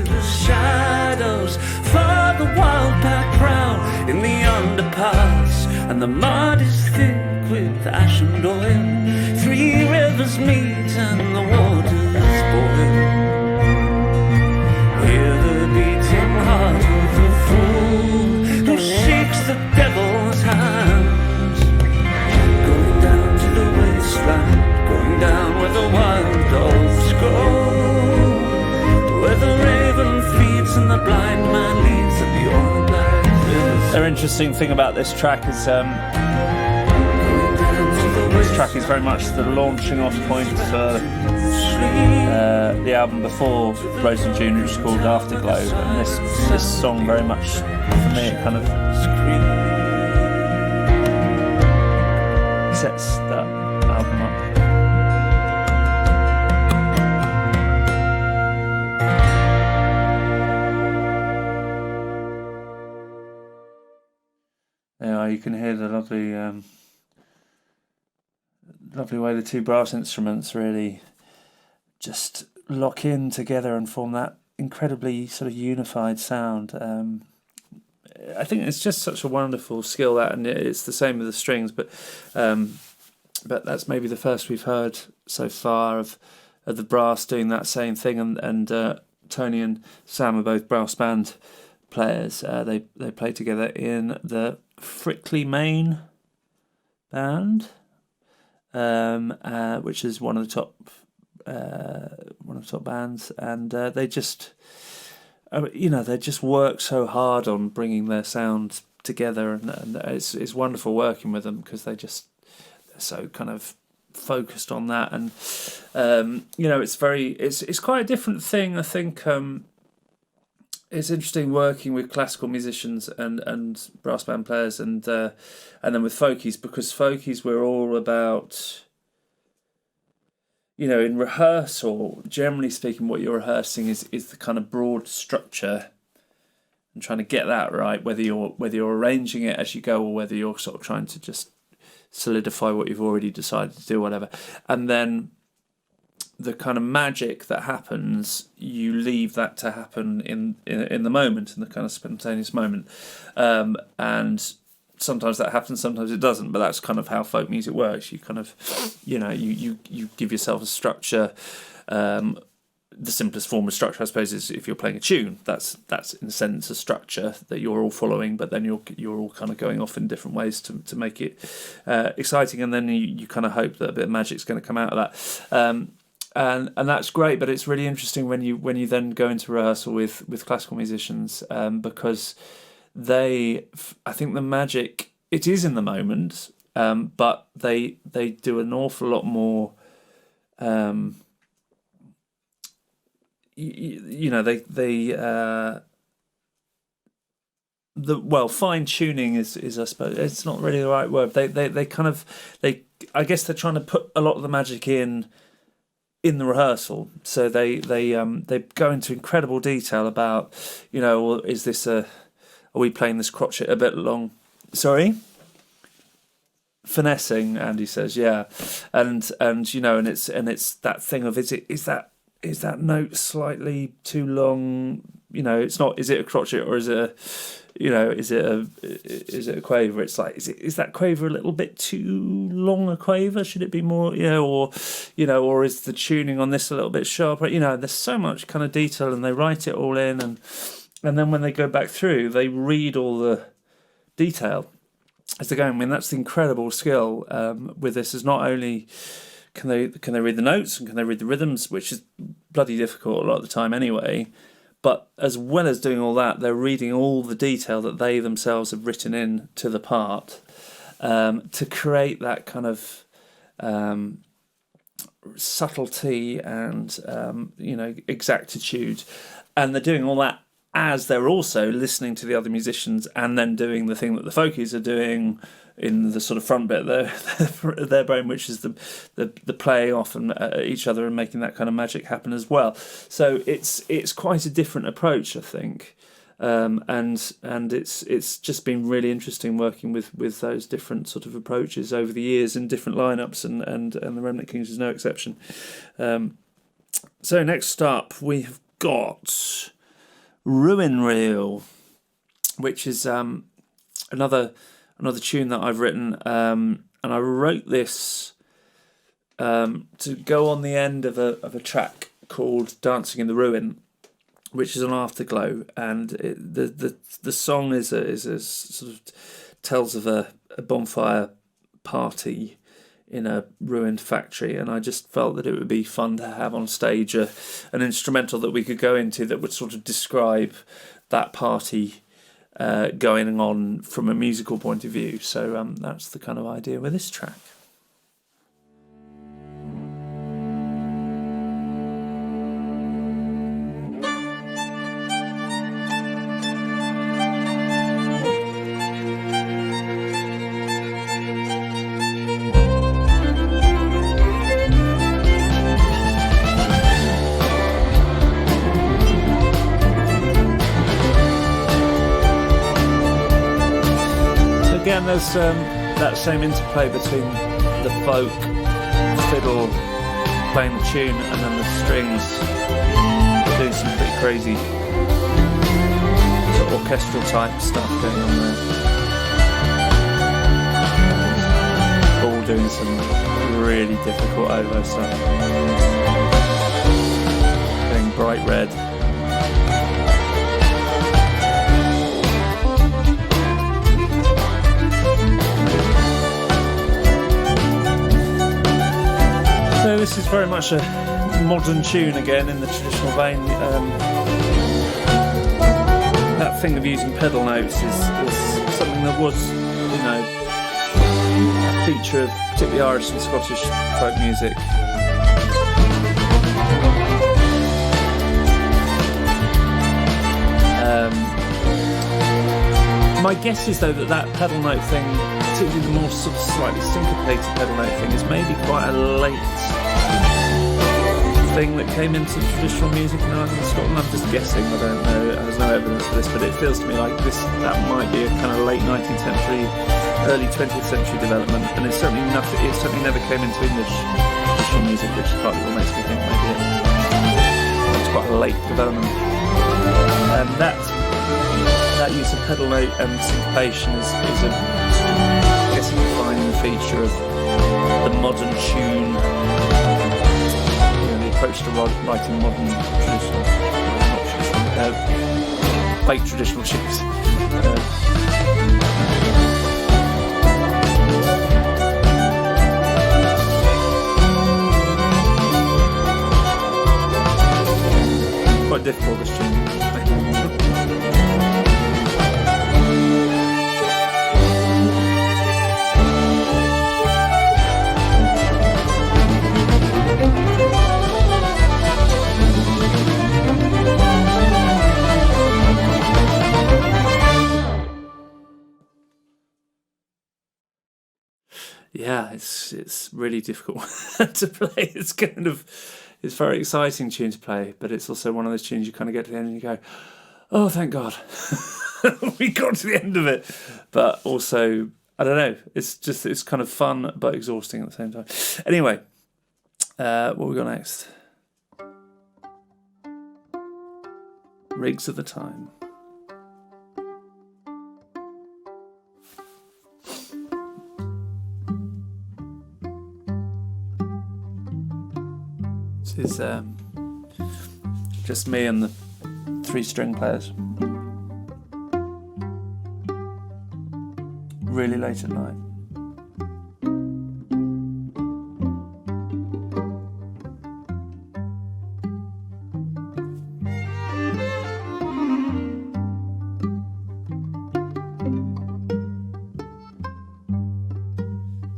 the shadows for the wild pack prowl in the underpass, and the mud is thick with ash and oil. Three rivers meet and the waters boil. Hear the beating heart of the fool who seeks the devil's hands. Going down to the wasteland, going down where the wild dogs go, where the raven feeds and the blind man leads and the oil-black rivers. The interesting thing about this track is this track is very much the launching off point for the album before Rose and June, which is called Afterglow, and this song very much, for me, it kind of sets that album up. Yeah, you can hear the lovely way the two brass instruments really just lock in together and form that incredibly sort of unified sound. I think it's just such a wonderful skill, that, and it's the same with the strings, but that's maybe the first we've heard so far of the brass doing that same thing, and Tony and Sam are both brass band players. They play together in the Frickley Main band, which is one of the top bands, and they just they just work so hard on bringing their sound together, and it's wonderful working with them because they're so kind of focused on that, and it's quite a different thing, I think. It's interesting working with classical musicians and brass band players, and then with folkies, because folkies, we're all about, in rehearsal, generally speaking, what you're rehearsing is the kind of broad structure and trying to get that right, whether you're arranging it as you go or whether you're sort of trying to just solidify what you've already decided to do, whatever. And then the kind of magic that happens, you leave that to happen in the moment, in the kind of spontaneous moment, and sometimes that happens, sometimes it doesn't. But that's kind of how folk music works. You kind of, you give yourself a structure. The simplest form of structure, I suppose, is if you're playing a tune. That's in a sense a structure that you're all following, but then you're all kind of going off in different ways to make it exciting, and then you kind of hope that a bit of magic's going to come out of that. And that's great, but it's really interesting when you then go into rehearsal with classical musicians, because I think the magic, it is in the moment, but they do an awful lot more. They fine tuning is I suppose it's not really the right word. They I guess they're trying to put a lot of the magic in the rehearsal, so they go into incredible detail about, well, are we playing this crotchet a bit long? Sorry. Finessing, Andy says, yeah, and it's that thing of is that note slightly too long? It's not. Is it a crotchet or is it is it a quaver? It's like is that quaver a little bit too long a quaver? Should it be more? Or is the tuning on this a little bit sharper? There's so much kind of detail, and they write it all in, and then when they go back through, they read all the detail as they go. I mean, that's the incredible skill with this. Is not only can they read the notes and can they read the rhythms, which is bloody difficult a lot of the time anyway, but as well as doing all that, they're reading all the detail that they themselves have written in to the part to create that kind of subtlety and exactitude, and they're doing all that as they're also listening to the other musicians and then doing the thing that the folkies are doing in the sort of front bit of their brain, which is the playing off and each other and making that kind of magic happen as well. So it's quite a different approach, I think, and it's just been really interesting working with those different sort of approaches over the years in different lineups, and the Remnant Kings is no exception. So next up we have got Ruin Reel, which is another tune that I've written, and I wrote this to go on the end of a track called Dancing in the Ruin, which is an afterglow, and the song is a sort of tells of a bonfire party in a ruined factory, and I just felt that it would be fun to have on stage an instrumental that we could go into that would sort of describe that party going on from a musical point of view. So that's the kind of idea with this track. Again, there's that same interplay between the folk fiddle playing the tune and then the strings doing some pretty crazy sort of orchestral type stuff going on there. All doing some really difficult oboe stuff. Getting bright red. So this is very much a modern tune again in the traditional vein. That thing of using pedal notes is something that was, a feature of particularly Irish and Scottish folk music. My guess is though that pedal note thing, particularly the more sort of slightly syncopated pedal note thing, is maybe quite a late thing that came into traditional music in Ireland and Scotland. I'm just guessing, I don't know, there's no evidence for this, but it feels to me like that might be a kind of late 19th century, early 20th century development, and it certainly never came into English traditional music, which is partly what makes me think maybe it's quite a late development. And that use of pedal note and syncopation is a, I guess, a defining feature of the modern tune, the approach to writing modern traditional, fake traditional tunes. Quite difficult, this tune. yeah, it's really difficult to play. It's very exciting tune to play, but it's also one of those tunes you kind of get to the end and you go, oh, thank God, we got to the end of it. But also, I don't know, it's kind of fun but exhausting at the same time. Anyway, what we got next? Rigs of the Time. This is just me and the 3 string players. Really late at night.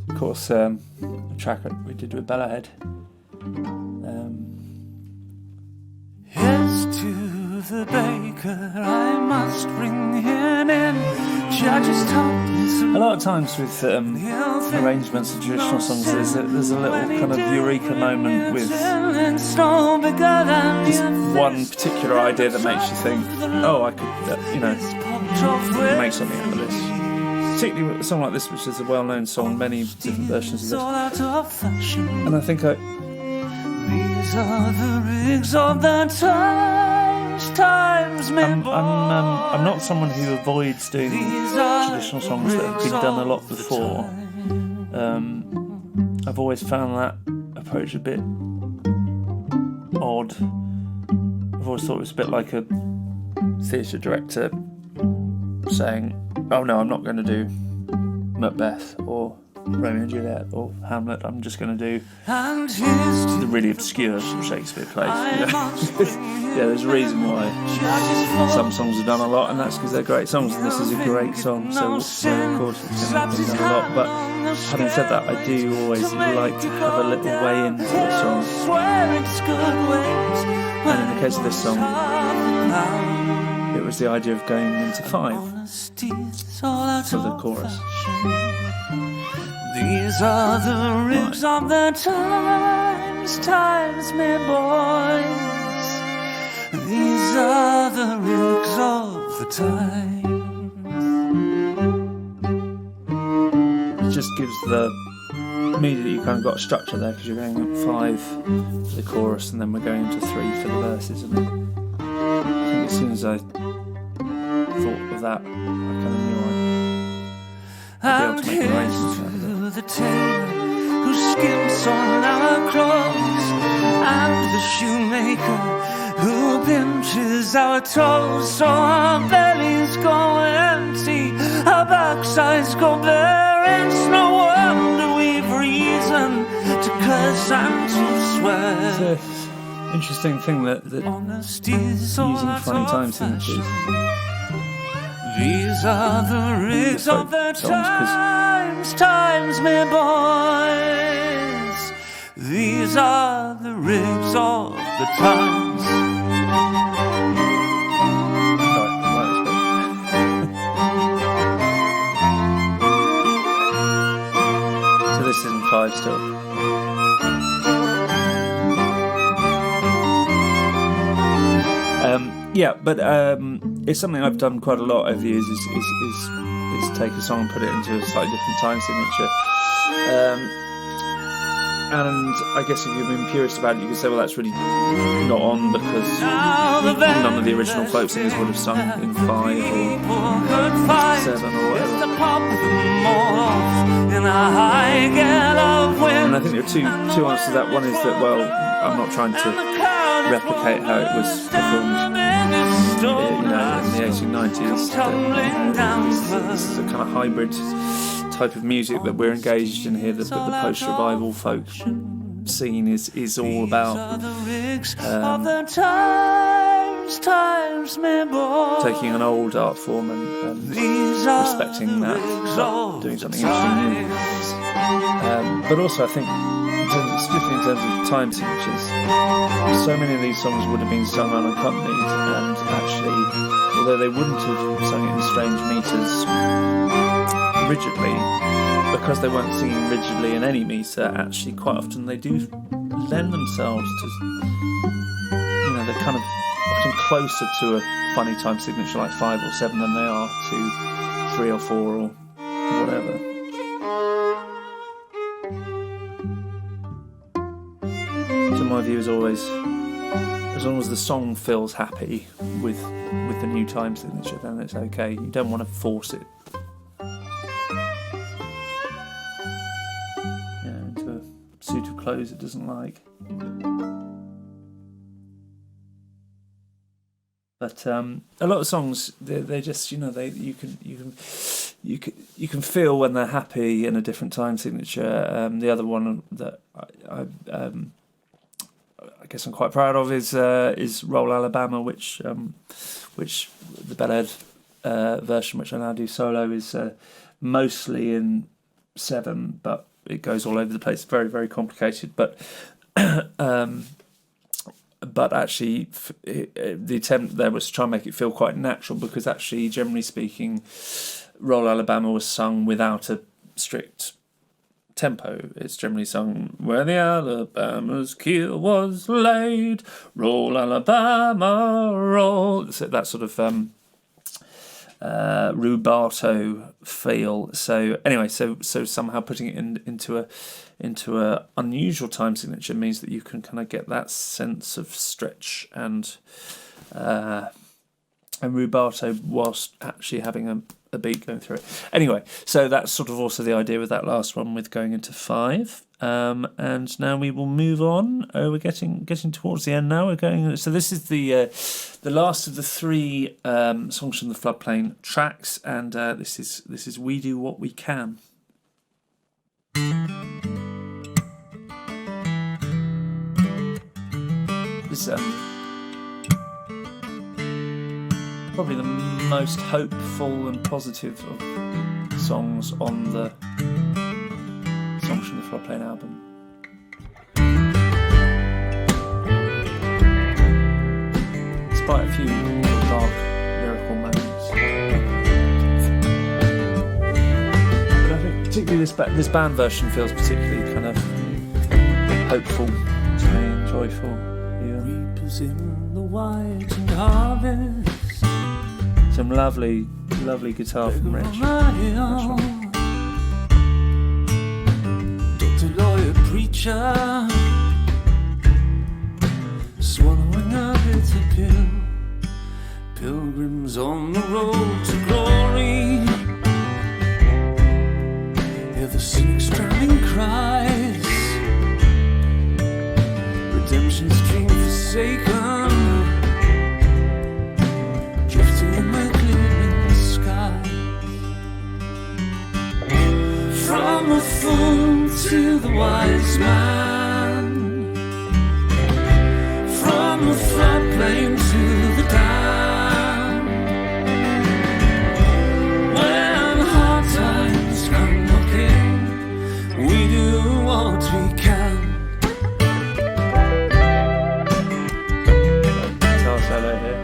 Of course, the track we did with Bellahead. To the baker, I must bring him in. Judges a lot of times with arrangements of traditional songs, there's a little kind of eureka moment with just one particular idea that makes you think, oh, I could, make something out of this. Particularly with a song like this, which is a well-known song, many different versions of this. And I think these are the rigs of the times, I'm not someone who avoids doing traditional songs that have been done a lot before. I've always found that approach a bit odd. I've always thought it was a bit like a theatre director saying, oh no, I'm not going to do Macbeth or Romeo and Juliet or Hamlet, I'm just going to do the really obscure Shakespeare plays. Yeah, there's a reason why some songs are done a lot, and that's because they're great songs, and this is a great song, so of course it's going to be done a lot. But having said that, I do always like to have a little way into the song, and in the case of this song, it was the idea of going into 5 for the chorus. These are the rigs of the times, me boys. These are the rigs of the times. It just gives immediately you kind of got a structure there, because you're going at 5 for the chorus and then we're going into 3 for the verses. And I think as soon as I thought of that, I kind of knew I'd be able to make arrangements out of it. The tailor who skims on our clothes, and the shoemaker who pinches our toes, so our bellies go empty, our backsides go bare. It's no wonder we've reason to curse and to swear. It's an interesting thing that using funny time signatures. These are the rigs of the times, me boys. These are the rigs of the times. So this isn't 5 still. Yeah, but it's something I've done quite a lot over the years. Is take a song and put it into a slightly different time signature. And I guess if you've been purist about it, you could say, well, that's really not on, because none of the original folk singers would have sung in 5 or 7 or whatever. And I think there are two answers to that. One is that, well, I'm not trying to replicate how it was performed in the 1890s. This is a kind of hybrid type of music that we're engaged in here. The post-revival folk scene is all about taking an old art form and respecting that, doing something interesting. But also, I think, specifically in terms of time signatures, so many of these songs would have been sung unaccompanied, and actually, although they wouldn't have sung it in strange meters rigidly, because they weren't singing rigidly in any meter, actually quite often they do lend themselves to, they're kind of often closer to a funny time signature like 5 or 7 than they are to 3 or 4 or whatever. So my view is always, as long as the song feels happy with the new time signature, then it's okay. You don't want to force it into a suit of clothes it doesn't like. But a lot of songs, they just, you can feel when they're happy in a different time signature. The other one that I guess I'm quite proud of is Roll Alabama, which the Ballad version, which I now do solo, is mostly in 7, but it goes all over the place. Very, very complicated, but actually the attempt there was to try and make it feel quite natural, because actually, generally speaking, Roll Alabama was sung without a strict tempo. It's generally sung where the Alabama's keel was laid, roll Alabama, roll. So that sort of rubato feel. So anyway, so somehow putting it into a unusual time signature means that you can kind of get that sense of stretch and rubato whilst actually having a beat going through it. Anyway, so that's sort of also the idea with that last one, with going into 5. And now we will move on. We're getting towards the end now. We're going. So this is the last of the 3 songs from the Floodplain tracks, and this is We Do What We Can. This probably the most hopeful and positive of songs on the Songs from the Floodplain album. Despite a few dark lyrical moments, but I think particularly this band version feels particularly kind of hopeful to me and joyful. Reapers in the white and harvest. Some lovely guitar from Rich. Doctor, lawyer, preacher, swallowing a bitter pill. Pilgrims on the road to glory. Hear the cynic's drowning cries. Redemption's dream forsaken. Drifting in the glimmering sky. From the fool to the wise man, from the floodplain to the dam. When hard times come knocking, we do what we can. Guitar solo here.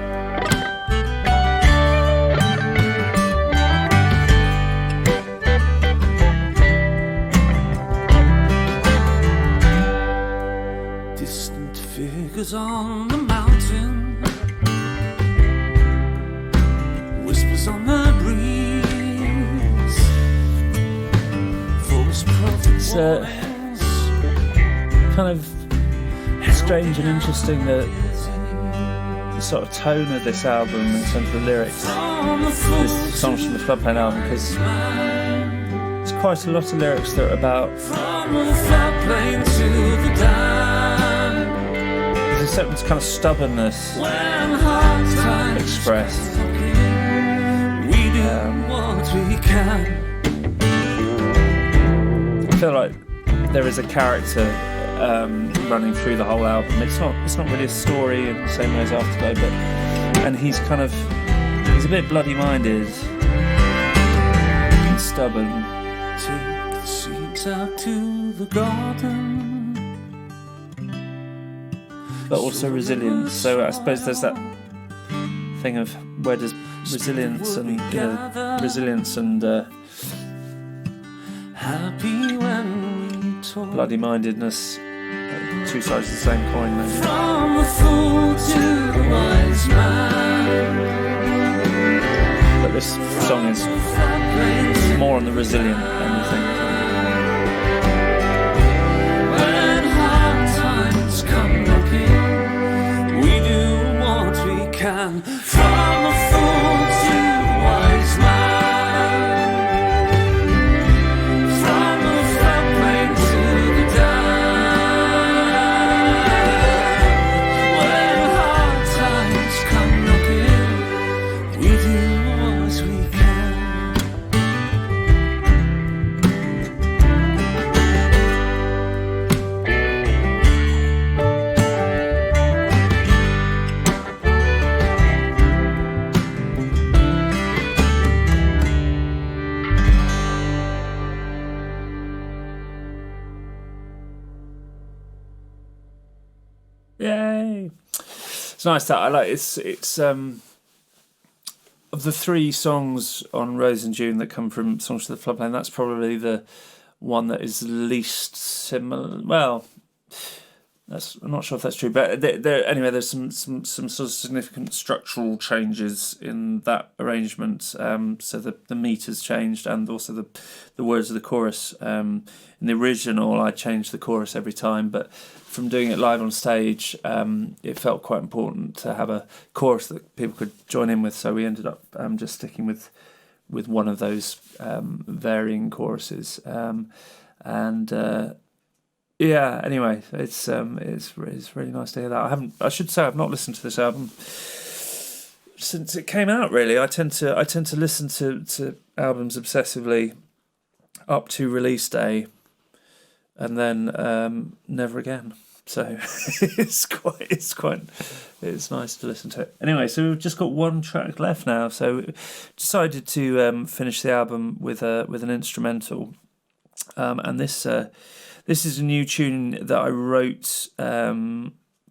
Figures on the mountain, whispers on the breeze, false prophets. Kind of strange and interesting the sort of tone of this album in terms of the lyrics. This Songs from the Floodplain album, because there's quite a lot of lyrics that are about from the floodplain to the dam. There's a certain kind of stubbornness expressed. We do what we can. I feel like there is a character running through the whole album. It's not really a story in the same way as Afterglow, and he's a bit bloody-minded and stubborn. Take the seeds out to the garden. But also resilience. So I suppose there's that thing of where does resilience and happy when we talk. Bloody mindedness, two sides of the same coin, maybe. From the fool to the wise man. But this song is more on the resilient end of things. When hard times come knocking, we do what we can. From the fool to the wise man. From the floodplain to the dam. When hard times come knocking, we do what we can. Yay! It's nice that I like it's of the three songs on Rose and June that come from Songs to the Floodplain, that's probably the one that is least similar. Well, I'm not sure if that's true, but anyway, there's some sort of significant structural changes in that arrangement. So the meter's changed, and also the words of the chorus. In the original, I changed the chorus every time, but from doing it live on stage, it felt quite important to have a chorus that people could join in with. So we ended up just sticking with one of those varying choruses, yeah. Anyway, it's really nice to hear that. I should say I've not listened to this album since it came out. Really, I tend to listen to albums obsessively up to release day, and then never again. So it's nice to listen to it. Anyway, so we've just got one track left now. So decided to finish the album with an instrumental, and this is a new tune that I wrote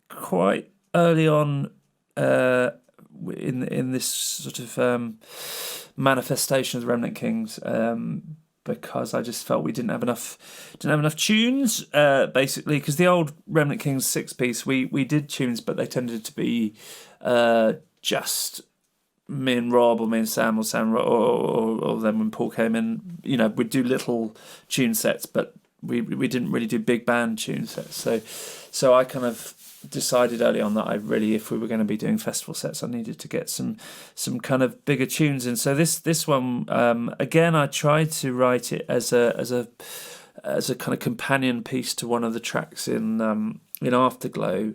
quite early on in this sort of manifestation of the Remnant Kings, because I just felt we didn't have enough tunes, basically, because the old Remnant Kings 6-piece we did tunes, but they tended to be just me and Rob, or me and Sam, or then when Paul came in, we'd do little tune sets, but we didn't really do big band tune sets. So I kind of decided early on that if we were going to be doing festival sets, I needed to get some kind of bigger tunes in. So this one, again, I tried to write it as a kind of companion piece to one of the tracks in Afterglow.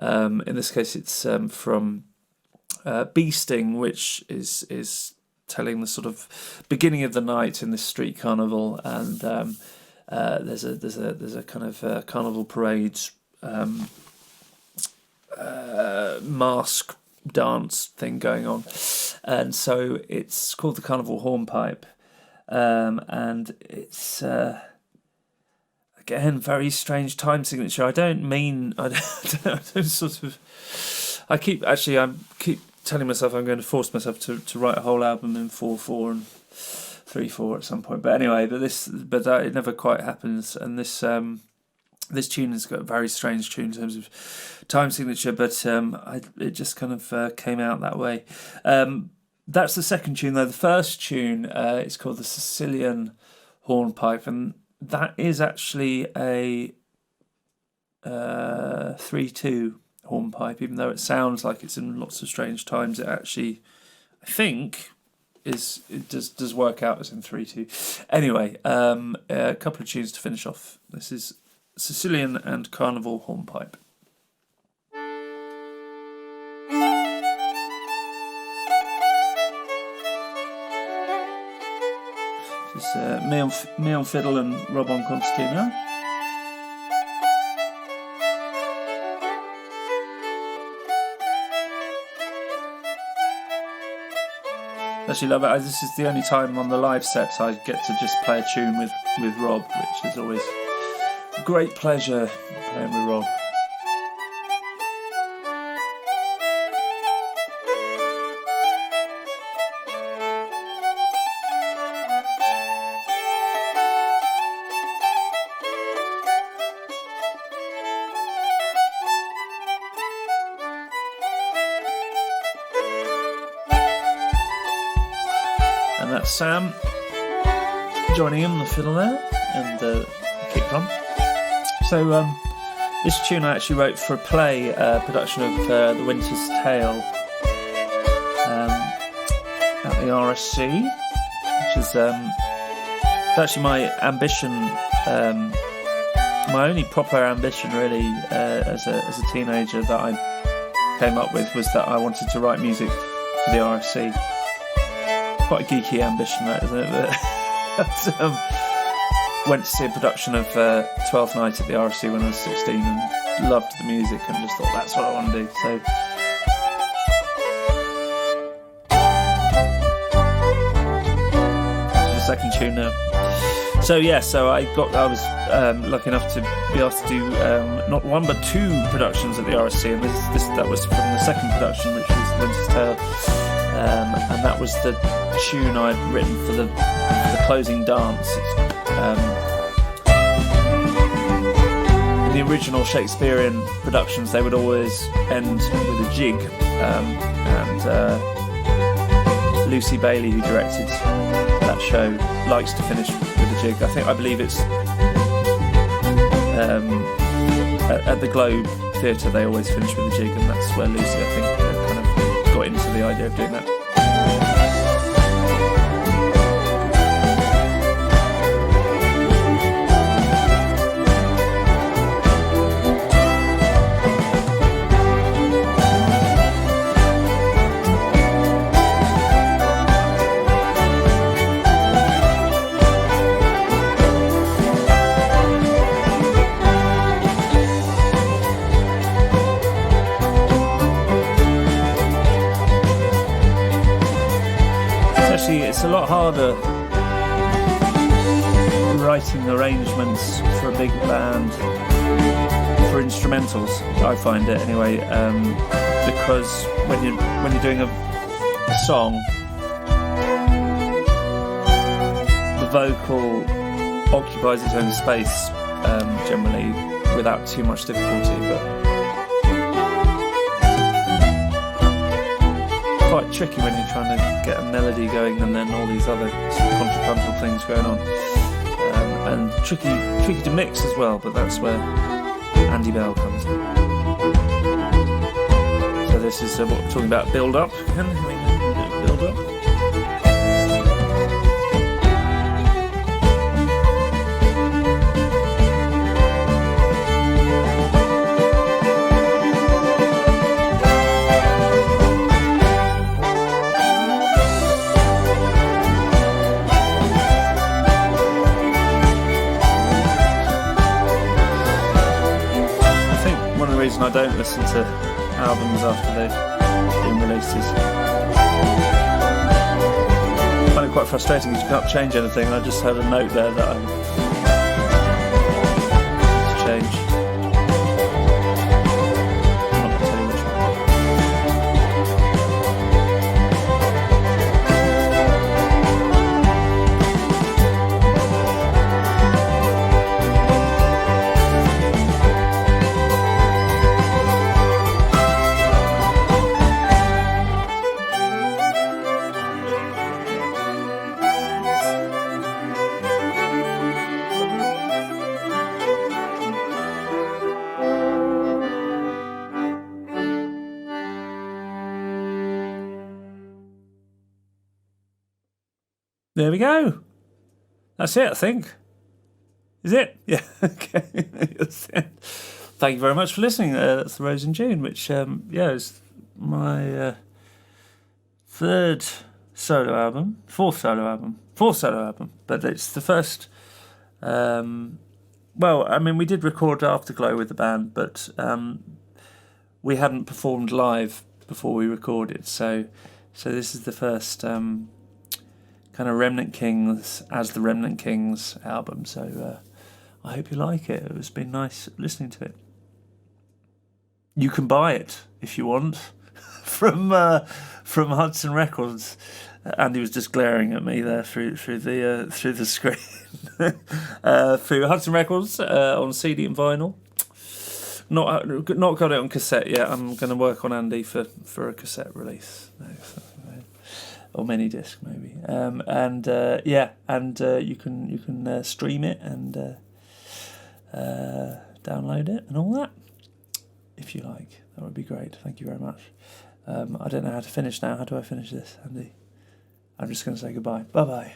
In this case, it's from Beasting, which is telling the sort of beginning of the night in this street carnival, and there's a kind of carnival parade mask dance thing going on, and so it's called the Carnival Hornpipe, and it's again very strange time signature. I keep telling myself I'm going to force myself to write a whole album in 4/4 and 3/4 at some point. But anyway, it never quite happens. And this tune has got a very strange tune in terms of time signature, but it just kind of came out that way. That's the second tune, though. The first tune is called the Sicilian Hornpipe, and that is actually a 3/2 hornpipe, even though it sounds like it's in lots of strange times. It actually, I think, it does work out as in 3/2. Anyway, a couple of tunes to finish off. This is Sicilian and Carnival Hornpipe. This is me on fiddle and Rob on concertina. Actually love it. This is the only time on the live sets I get to just play a tune with Rob, which is always a great pleasure playing with Rob. Sam joining in on the fiddle there and kick drum. So this tune I actually wrote for a play production of The Winter's Tale at the RSC, which is actually my ambition, my only proper ambition really as a teenager that I came up with was that I wanted to write music for the RSC. Quite a geeky ambition, that, isn't it? But went to see a production of Twelfth Night at the RSC when I was 16 and loved the music and just thought that's what I want to do. So the second tune now. So yeah, so I was lucky enough to be asked to do not one but two productions at the RSC, and that was from the second production, which was Winter's Tale, and that was the tune I'd written for the closing dance. In the original Shakespearean productions, they would always end with a jig, and Lucy Bailey, who directed that show, likes to finish with a jig. I believe it's at the Globe Theatre they always finish with a jig, and that's where Lucy, I think, kind of got into the idea of doing that. It's a lot harder writing arrangements for a big band for instrumentals, I find it anyway, because when you're doing a song, the vocal occupies its own space generally without too much difficulty, but quite tricky when you're trying to get a melody going and then all these other sort of contrapuntal things going on, and tricky to mix as well, but that's where Andy Bell comes in. So this is what we're talking about, build up. Build up. I don't listen to albums after they've been released. I find it quite frustrating because you can't change anything. I just had a note there that I to change. I'm not going to tell you which one. There we go. That's it, I think. Is it? Yeah, okay. Thank you very much for listening. That's The Rose in June, which, is my fourth solo album. But it's the first... we did record Afterglow with the band, but we hadn't performed live before we recorded. So this is the first... kind of Remnant Kings as the Remnant Kings album, so I hope you like it. It's been nice listening to it. You can buy it if you want from Hudson Records. Andy was just glaring at me there through the screen. Through Hudson Records on CD and vinyl. Not got it on cassette yet. I'm going to work on Andy for a cassette release. or mini disc maybe. And you can stream it and download it and all that if you like. That would be great. Thank you very much. I don't know how to finish now. How do I finish this, Andy? I'm just going to say goodbye. Bye bye.